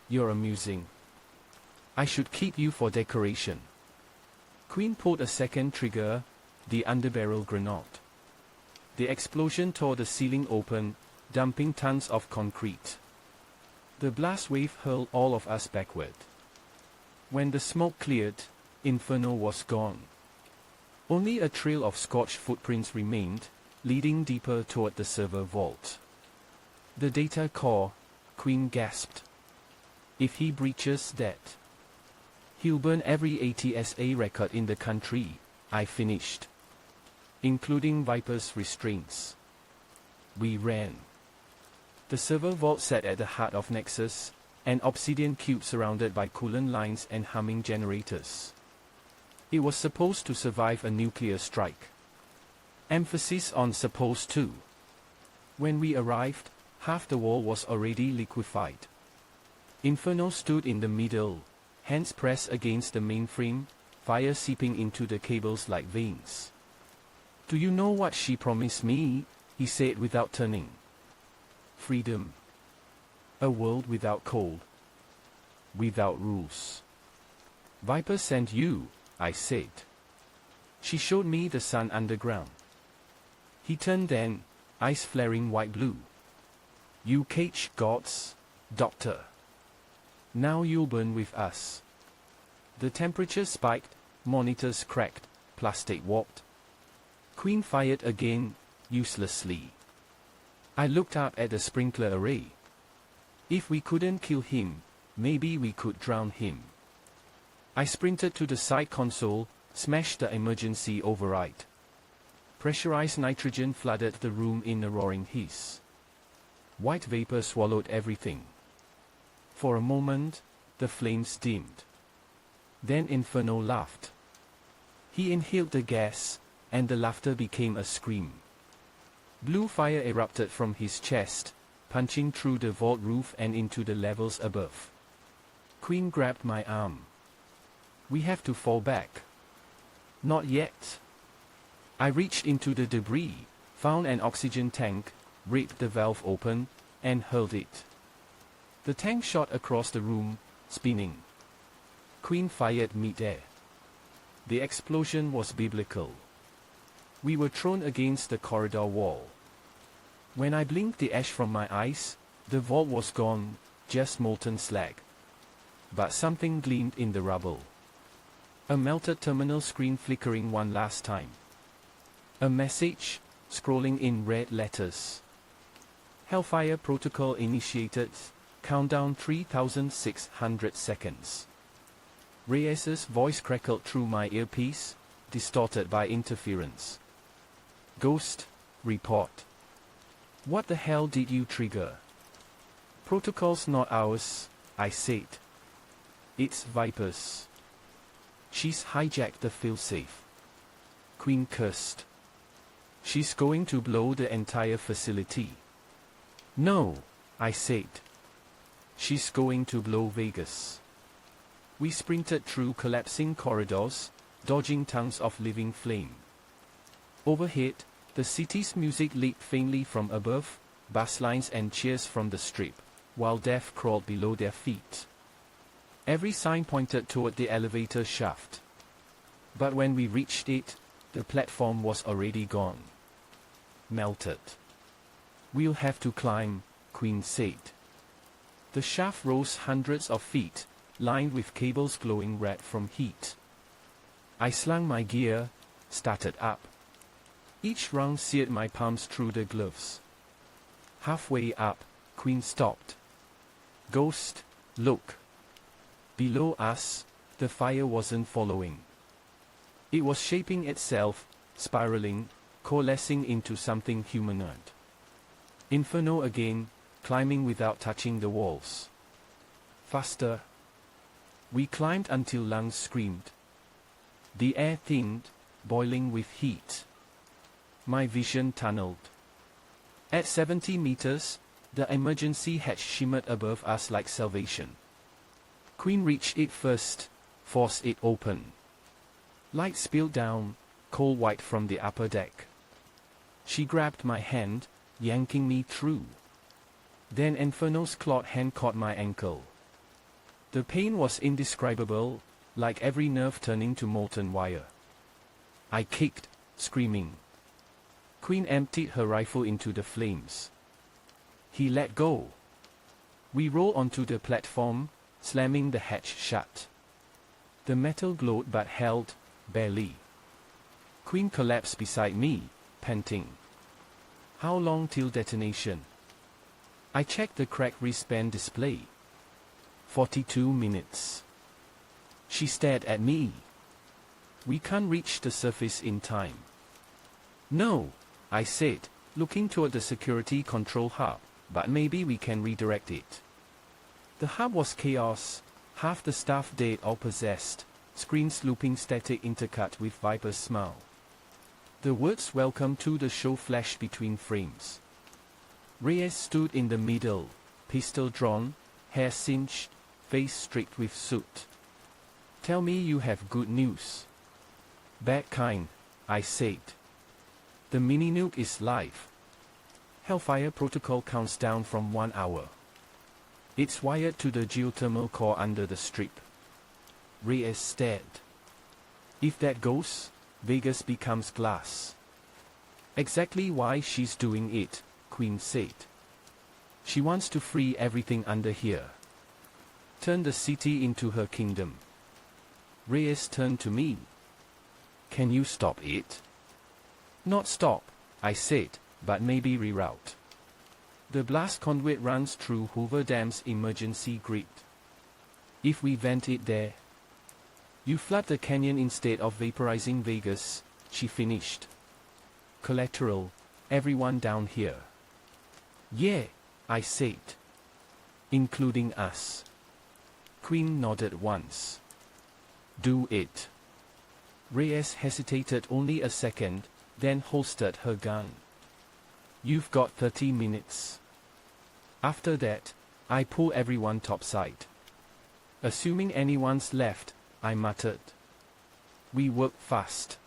"You're amusing. I should keep you for decoration." Queen pulled a second trigger, the underbarrel grenade. The explosion tore the ceiling open, dumping tons of concrete. The blast wave hurled all of us backward. When the smoke cleared, Inferno was gone. Only a trail of scorched footprints remained, leading deeper toward the server vault. "The data core," Queen gasped. "If he breaches that, he'll burn every ATSA record in the country," I finished. "Including Viper's restraints." We ran. The server vault sat at the heart of Nexus, an obsidian cube surrounded by coolant lines and humming generators. It was supposed to survive a nuclear strike. Emphasis on supposed to. When we arrived, half the wall was already liquefied. Inferno stood in the middle, hands pressed against the mainframe, fire seeping into the cables like veins. "Do you know what she promised me?" he said without turning. "Freedom. A world without cold. Without rules." "Viper sent you," I said. "She showed me the sun underground." He turned then, eyes flaring white blue. "You cage gods, Doctor. Now you'll burn with us." The temperature spiked, monitors cracked, plastic warped. Queen fired again, uselessly. I looked up at the sprinkler array. If we couldn't kill him, maybe we could drown him. I sprinted to the side console, smashed the emergency override. Pressurized nitrogen flooded the room in a roaring hiss. White vapor swallowed everything. For a moment, the flames dimmed. Then Inferno laughed. He inhaled the gas, and the laughter became a scream. Blue fire erupted from his chest, punching through the vault roof and into the levels above. Queen grabbed my arm. "We have to fall back." "Not yet." I reached into the debris, found an oxygen tank, ripped the valve open, and hurled it. The tank shot across the room, spinning. Queen fired mid-air. The explosion was biblical. We were thrown against the corridor wall. When I blinked the ash from my eyes, the vault was gone, just molten slag. But something gleamed in the rubble. A melted terminal screen flickering one last time. A message, scrolling in red letters. Hellfire Protocol initiated, countdown 3600 seconds. Reyes's voice crackled through my earpiece, distorted by interference. Ghost, report. What the hell did you trigger? Protocol's not ours, I said. It's Viper's. She's hijacked the failsafe. Queen cursed. She's going to blow the entire facility. No, I said. She's going to blow Vegas. We sprinted through collapsing corridors, dodging tongues of living flame. Overhead, the city's music leaked faintly from above, bass lines and cheers from the strip, while death crawled below their feet. Every sign pointed toward the elevator shaft. But when we reached it, the platform was already gone. Melted. We'll have to climb, Queen said. The shaft rose hundreds of feet, lined with cables glowing red from heat. I slung my gear, started up. Each rung seared my palms through the gloves. Halfway up, Queen stopped. Ghost, look. Below us, the fire wasn't following. It was shaping itself, spiraling, coalescing into something humanoid. Inferno again, climbing without touching the walls. Faster. We climbed until lungs screamed. The air thinned, boiling with heat. My vision tunneled. At 70 meters, the emergency hatch shimmered above us like salvation. Queen reached it first, forced it open. Light spilled down, coal white from the upper deck. She grabbed my hand, yanking me through. Then Inferno's clawed hand caught my ankle. The pain was indescribable, like every nerve turning to molten wire. I kicked, screaming. Queen emptied her rifle into the flames. He let go. We rolled onto the platform, slamming the hatch shut. The metal glowed but held, barely. Queen collapsed beside me, panting. How long till detonation? I checked the cracked wristband display. 42 minutes. She stared at me. We can't reach the surface in time. No, I said, looking toward the security control hub, but maybe we can redirect it. The hub was chaos, half the staff dead or possessed, screens looping static intercut with Viper's smile. The words "Welcome to the show" flashed between frames. Reyes stood in the middle, pistol drawn, hair singed, face streaked with soot. Tell me you have good news. Bad kind, I said. The mini-nuke is live. Hellfire Protocol counts down from 1 hour. It's wired to the geothermal core under the strip. Reyes stared. If that goes, Vegas becomes glass. Exactly why she's doing it, Queen said. She wants to free everything under here. Turn the city into her kingdom. Reyes turned to me. Can you stop it? Not stop, I said, but maybe reroute. The blast conduit runs through Hoover Dam's emergency grid. If we vent it there, you flood the canyon instead of vaporizing Vegas, she finished. Collateral, everyone down here. Yeah, I said. Including us. Queen nodded once. Do it. Reyes hesitated only a second, then holstered her gun. You've got 30 minutes. After that, I pull everyone topside. Assuming anyone's left, I muttered. We work fast.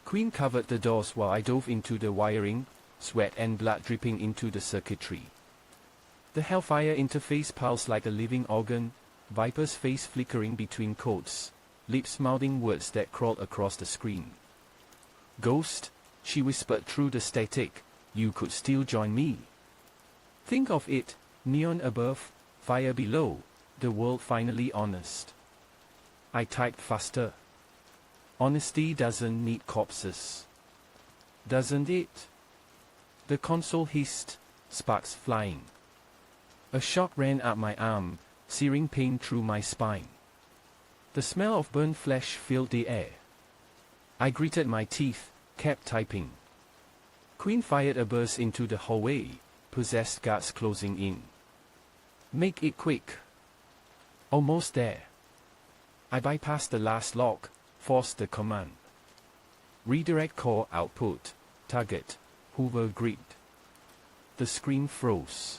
Queen covered the doors while I dove into the wiring, sweat and blood dripping into the circuitry. The Hellfire interface pulsed like a living organ, Viper's face flickering between codes, lips mouthing words that crawled across the screen. "Ghost," she whispered through the static, "you could still join me. Think of it, neon above, fire below, the world finally honest." I typed faster. "Honesty doesn't need corpses. Doesn't it?" The console hissed, sparks flying. A shock ran up my arm, searing pain through my spine. The smell of burnt flesh filled the air. I gritted my teeth, kept typing. Queen fired a burst into the hallway, possessed guards closing in. "Make it quick." "Almost there." I bypassed the last lock, forced the command. "Redirect core output, target, Hoover grid." The screen froze.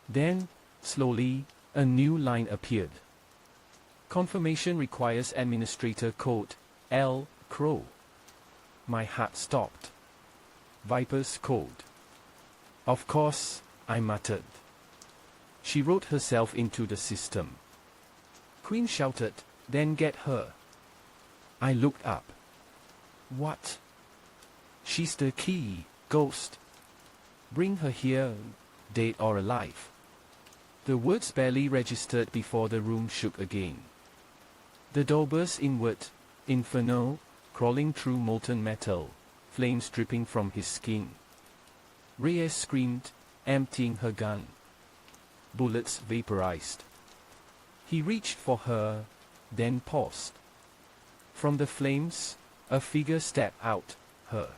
Then, slowly, a new line appeared. "Confirmation requires administrator code, L, Crow." My heart stopped. Viper's code. "Of course," I muttered. She wrote herself into the system. Queen shouted, "Then get her." I looked up. "What?" "She's the key, Ghost. Bring her here, dead or alive." The words barely registered before the room shook again. The door burst inward, Inferno, crawling through molten metal, flames dripping from his skin. Reyes screamed, emptying her gun. Bullets vaporized. He reached for her, then paused. From the flames, a figure stepped out, her.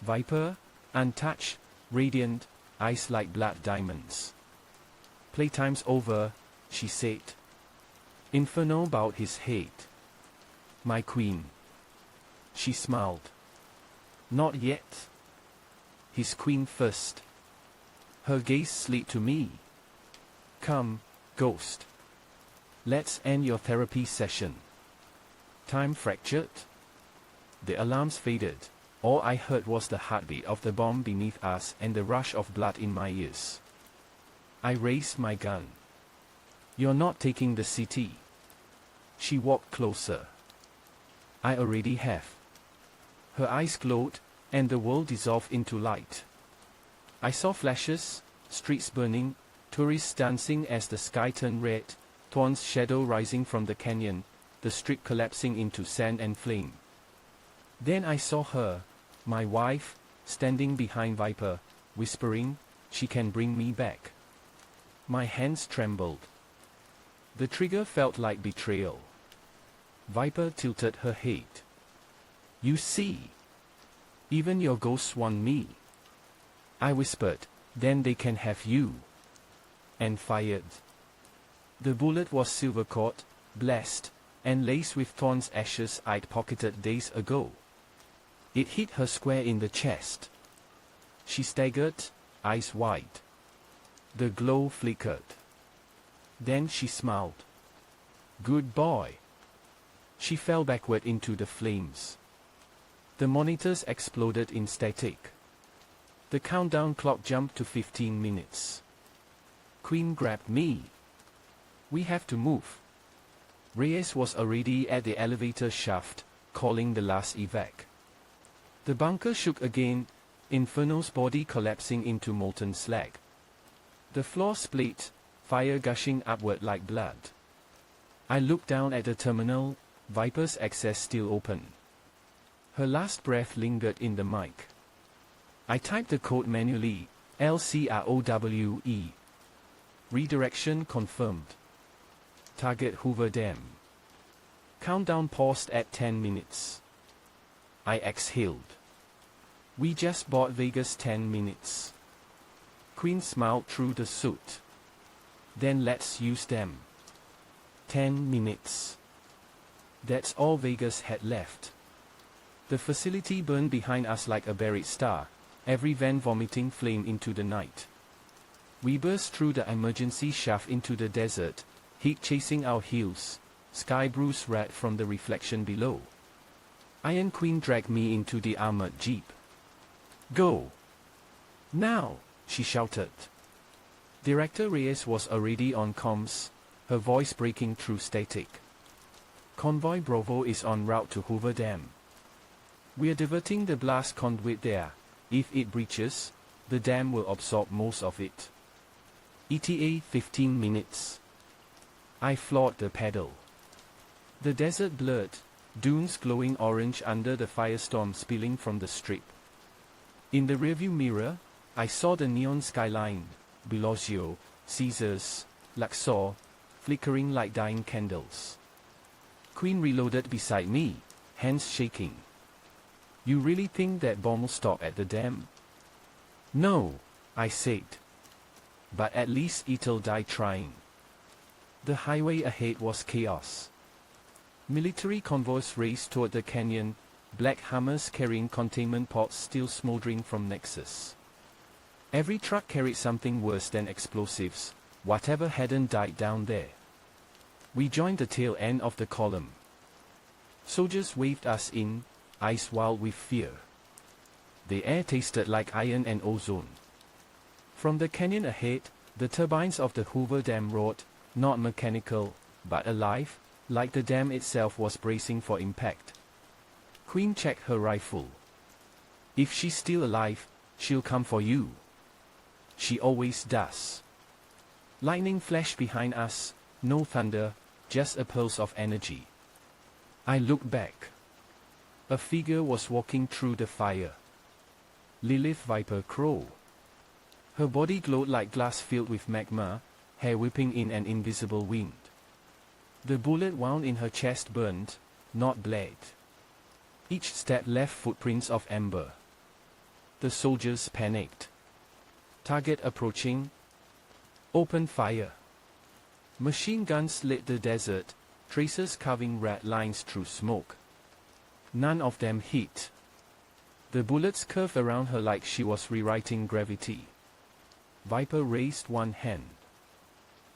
Viper, untouched, radiant, eyes like blood diamonds. "Playtime's over," she said. Inferno bowed his head. "My queen." She smiled. "Not yet." His queen first. Her gaze slid to me. "Come, Ghost. Let's end your therapy session." Time fractured. The alarms faded. All I heard was the heartbeat of the bomb beneath us and the rush of blood in my ears. I raised my gun. "You're not taking the city." She walked closer. "I already have." Her eyes glowed, and the world dissolved into light. I saw flashes, streets burning, tourists dancing as the sky turned red, Thorn's shadow rising from the canyon, the strip collapsing into sand and flame. Then I saw her, my wife, standing behind Viper, whispering, "She can bring me back." My hands trembled. The trigger felt like betrayal. Viper tilted her head. "You see? Even your ghosts want me." I whispered, "Then they can have you." And fired. The bullet was silver-caught, blessed, and laced with Thorn's ashes I'd pocketed days ago. It hit her square in the chest. She staggered, eyes wide. The glow flickered. Then she smiled. "Good boy." She fell backward into the flames. The monitors exploded in static. The countdown clock jumped to 15 minutes. Queen grabbed me. "We have to move." Reyes was already at the elevator shaft, calling the last evac. The bunker shook again, Inferno's body collapsing into molten slag. The floor split, fire gushing upward like blood. I looked down at the terminal, Viper's access still open. Her last breath lingered in the mic. I typed the code manually, LCROWE. Redirection confirmed. Target Hoover Dam. Countdown paused at 10 minutes. I exhaled. We just bought Vegas 10 minutes. Queen smiled through the soot. Then let's use them. 10 minutes. That's all Vegas had left. The facility burned behind us like a buried star, every van vomiting flame into the night. We burst through the emergency shaft into the desert, heat chasing our heels, sky bruised red from the reflection below. Iron Queen dragged me into the armored jeep. Go! Now! She shouted. Director Reyes was already on comms, her voice breaking through static. Convoy Bravo is en route to Hoover Dam. We're diverting the blast conduit there. If it breaches, the dam will absorb most of it. ETA 15 minutes. I floored the pedal. The desert blurred, dunes glowing orange under the firestorm spilling from the strip. In the rearview mirror, I saw the neon skyline, Bellagio, Caesars, Luxor, flickering like dying candles. Queen reloaded beside me, hands shaking. You really think that bomb will stop at the dam? No, I said. But at least it'll die trying. The highway ahead was chaos. Military convoys raced toward the canyon, black Hummers carrying containment pods still smoldering from Nexus. Every truck carried something worse than explosives, whatever hadn't died down there. We joined the tail end of the column. Soldiers waved us in, eyes wild with fear. The air tasted like iron and ozone. From the canyon ahead, the turbines of the Hoover Dam roared, not mechanical, but alive, like the dam itself was bracing for impact. Queen checked her rifle. If she's still alive, she'll come for you. She always does. Lightning flashed behind us, no thunder, just a pulse of energy. I looked back. A figure was walking through the fire. Lilith Viper Crow. Her body glowed like glass filled with magma, hair whipping in an invisible wind. The bullet wound in her chest burned, not bled. Each step left footprints of ember. The soldiers panicked. Target approaching. Open fire. Machine guns lit the desert, tracers carving red lines through smoke. None of them hit. The bullets curved around her like she was rewriting gravity. Viper raised one hand.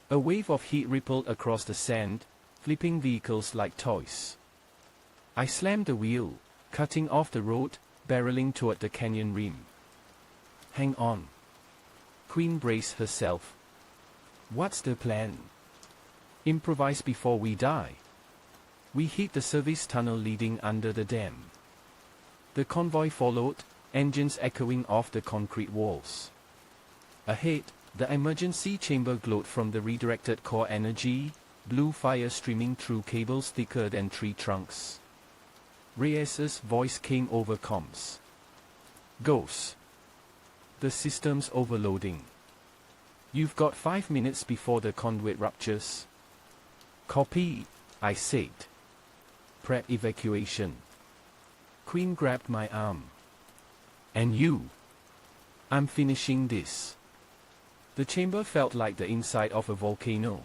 A wave of heat rippled across the sand, flipping vehicles like toys. I slammed the wheel, cutting off the road, barreling toward the canyon rim. Hang on. Queen braced herself. What's the plan? Improvise before we die. We hit the service tunnel leading under the dam. The convoy followed, engines echoing off the concrete walls. Ahead, the emergency chamber glowed from the redirected core energy, blue fire streaming through cables thicker than tree trunks. Reyes's voice came over comms. Ghost. The system's overloading. You've got 5 minutes before the conduit ruptures. Copy, I said. Prep evacuation. Queen grabbed my arm. And you? I'm finishing this. The chamber felt like the inside of a volcano.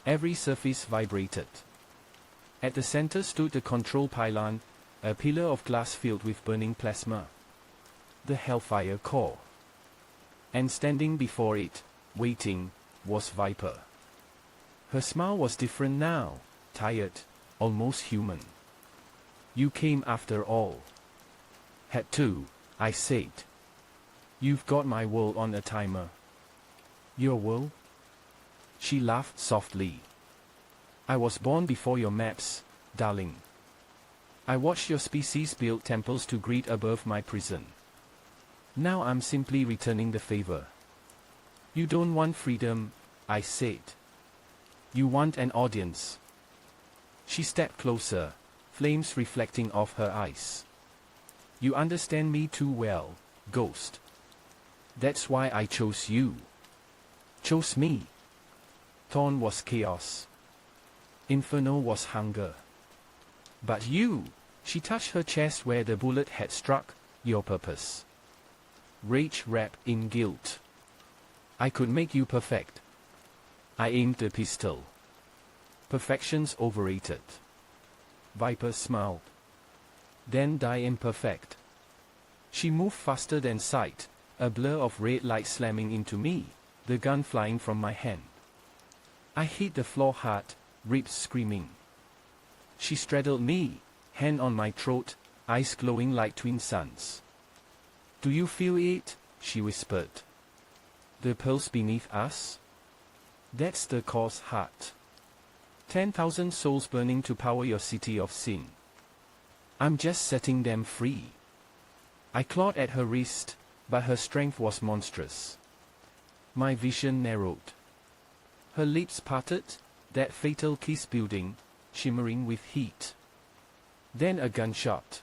Every surface vibrated. At the center stood the control pylon, a pillar of glass filled with burning plasma. The Hellfire core. And standing before it, waiting, was Viper. Her smile was different now, tired, almost human. You came after all. Had to, I said. You've got my world on a timer. Your world? She laughed softly. I was born before your maps, darling. I watched your species build temples to greed above my prison. Now I'm simply returning the favor. You don't want freedom, I said. You want an audience. She stepped closer, flames reflecting off her eyes. You understand me too well, Ghost. That's why I chose you. Chose me. Thorn was chaos. Inferno was hunger. But you, she touched her chest where the bullet had struck, your purpose. Rage wrapped in guilt. I could make you perfect. I aimed the pistol. Perfection's overrated. Viper smiled. Then die imperfect. She moved faster than sight, a blur of red light slamming into me, the gun flying from my hand. I hit the floor hard, ribs screaming. She straddled me, hand on my throat, eyes glowing like twin suns. "Do you feel it?" she whispered. "The pulse beneath us? That's the cause heart. 10,000 souls burning to power your city of sin. I'm just setting them free." I clawed at her wrist, but her strength was monstrous. My vision narrowed. Her lips parted, that fatal kiss building, shimmering with heat. Then a gunshot.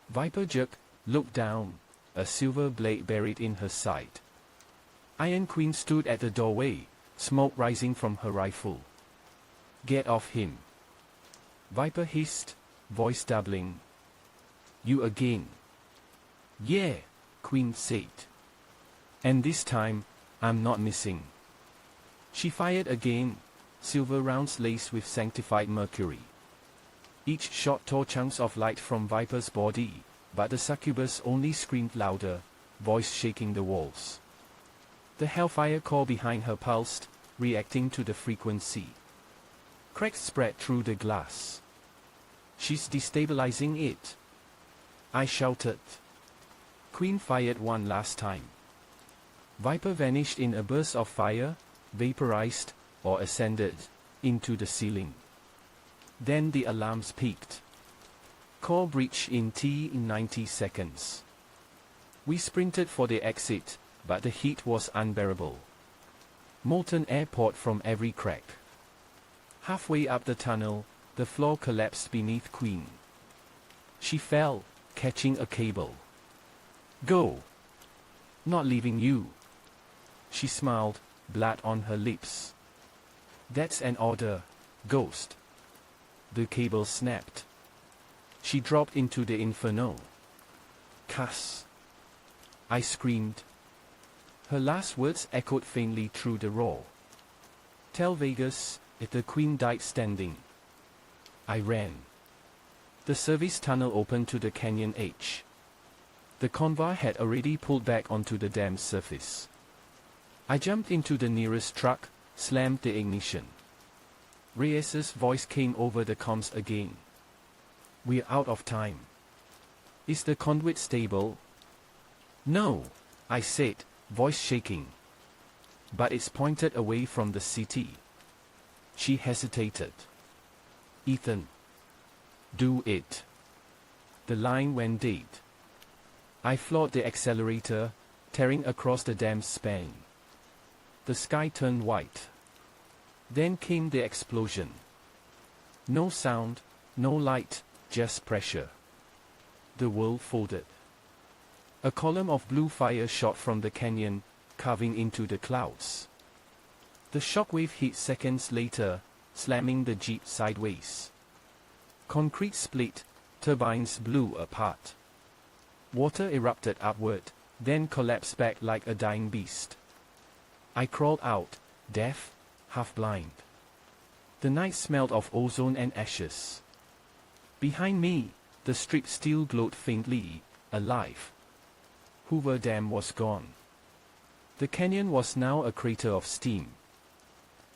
Viper jerked, looked down, a silver blade buried in her side. Iron Queen stood at the doorway, smoke rising from her rifle. "Get off him!" Viper hissed, voice doubling. "You again?" "Yeah," Queen said. "And this time, I'm not missing." She fired again, silver rounds laced with sanctified mercury. Each shot tore chunks of light from Viper's body, but the succubus only screamed louder, voice shaking the walls. The hellfire core behind her pulsed, reacting to the frequency. Cracks spread through the glass. "She's destabilizing it," I shouted. Queen fired one last time. Viper vanished in a burst of fire, vaporized, or ascended, into the ceiling. Then the alarms peaked. Core breach in 90 seconds. We sprinted for the exit, but the heat was unbearable. Molten air poured from every crack. Halfway up the tunnel, the floor collapsed beneath Queen. She fell, catching a cable. "Go! Not leaving you." She smiled, blood on her lips. "That's an order, Ghost." The cable snapped. She dropped into the Inferno. "Cuss!" I screamed. Her last words echoed faintly through the roar. "Tell Vegas, if the Queen died standing." I ran. The service tunnel opened to the canyon edge. The convoy had already pulled back onto the dam's surface. I jumped into the nearest truck, slammed the ignition. Reyes's voice came over the comms again. "We're out of time." "Is the conduit stable?" "No," I said, voice shaking. "But it's pointed away from the city." She hesitated. "Ethan. Do it." The line went dead. I floored the accelerator, tearing across the dam's span. The sky turned white. Then came the explosion. No sound, no light, just pressure. The world folded. A column of blue fire shot from the canyon, carving into the clouds. The shockwave hit seconds later, slamming the jeep sideways. Concrete split, turbines blew apart. Water erupted upward, then collapsed back like a dying beast. I crawled out, deaf, half-blind. The night smelled of ozone and ashes. Behind me, the strip still glowed faintly, alive. Hoover Dam was gone. The canyon was now a crater of steam.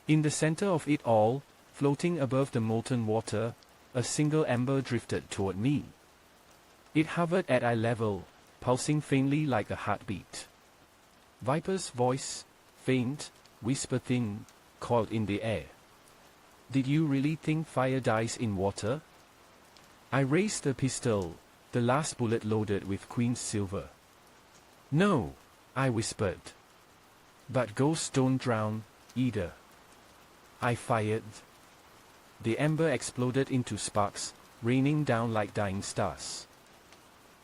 In the center of it all, floating above the molten water, a single ember drifted toward me. It hovered at eye level, pulsing faintly like a heartbeat. Viper's voice, faint, whisper thin, called in the air. "Did you really think fire dies in water?" I raised the pistol, the last bullet loaded with Queen's silver. "No," I whispered. "But ghosts don't drown, either." I fired. The ember exploded into sparks, raining down like dying stars.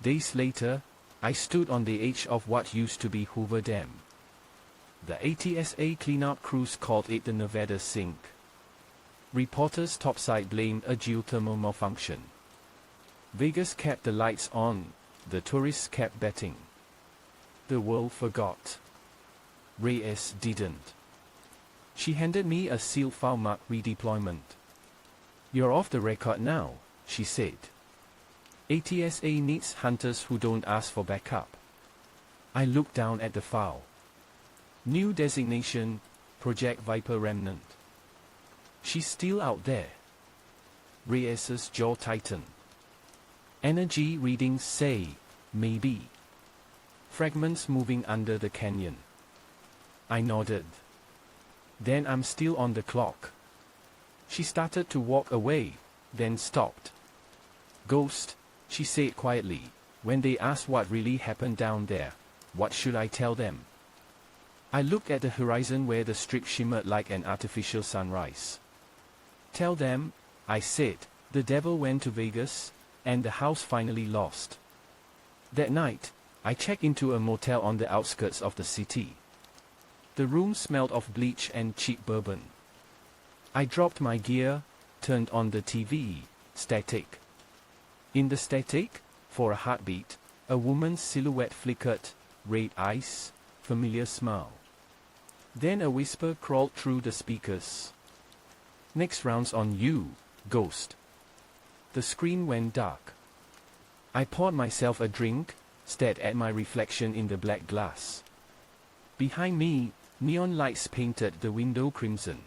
Days later, I stood on the edge of what used to be Hoover Dam. The ATSA cleanup crews called it the Nevada Sink. Reporters topside blamed a geothermal malfunction. Vegas kept the lights on, the tourists kept betting. The world forgot. Reyes didn't. She handed me a sealed file marked redeployment. "You're off the record now," she said. "ATSA needs hunters who don't ask for backup." I looked down at the file. New designation, Project Viper Remnant. "She's still out there." Reyes's jaw tightened. Energy readings say, maybe. Fragments moving under the canyon. I nodded. Then I'm still on the clock. She started to walk away, then stopped. Ghost, she said quietly, when they asked what really happened down there, what should I tell them? I looked at the horizon where the strip shimmered like an artificial sunrise. Tell them, I said, the devil went to Vegas, and the house finally lost. That night, I checked into a motel on the outskirts of the city. The room smelled of bleach and cheap bourbon. I dropped my gear, turned on the TV, static. In the static, for a heartbeat, a woman's silhouette flickered, red eyes, familiar smile. Then a whisper crawled through the speakers. Next round's on you, ghost. The screen went dark. I poured myself a drink, stared at my reflection in the black glass. Behind me, neon lights painted the window crimson.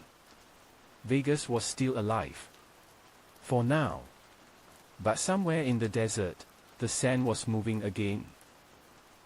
Vegas was still alive. For now. But somewhere in the desert, the sand was moving again.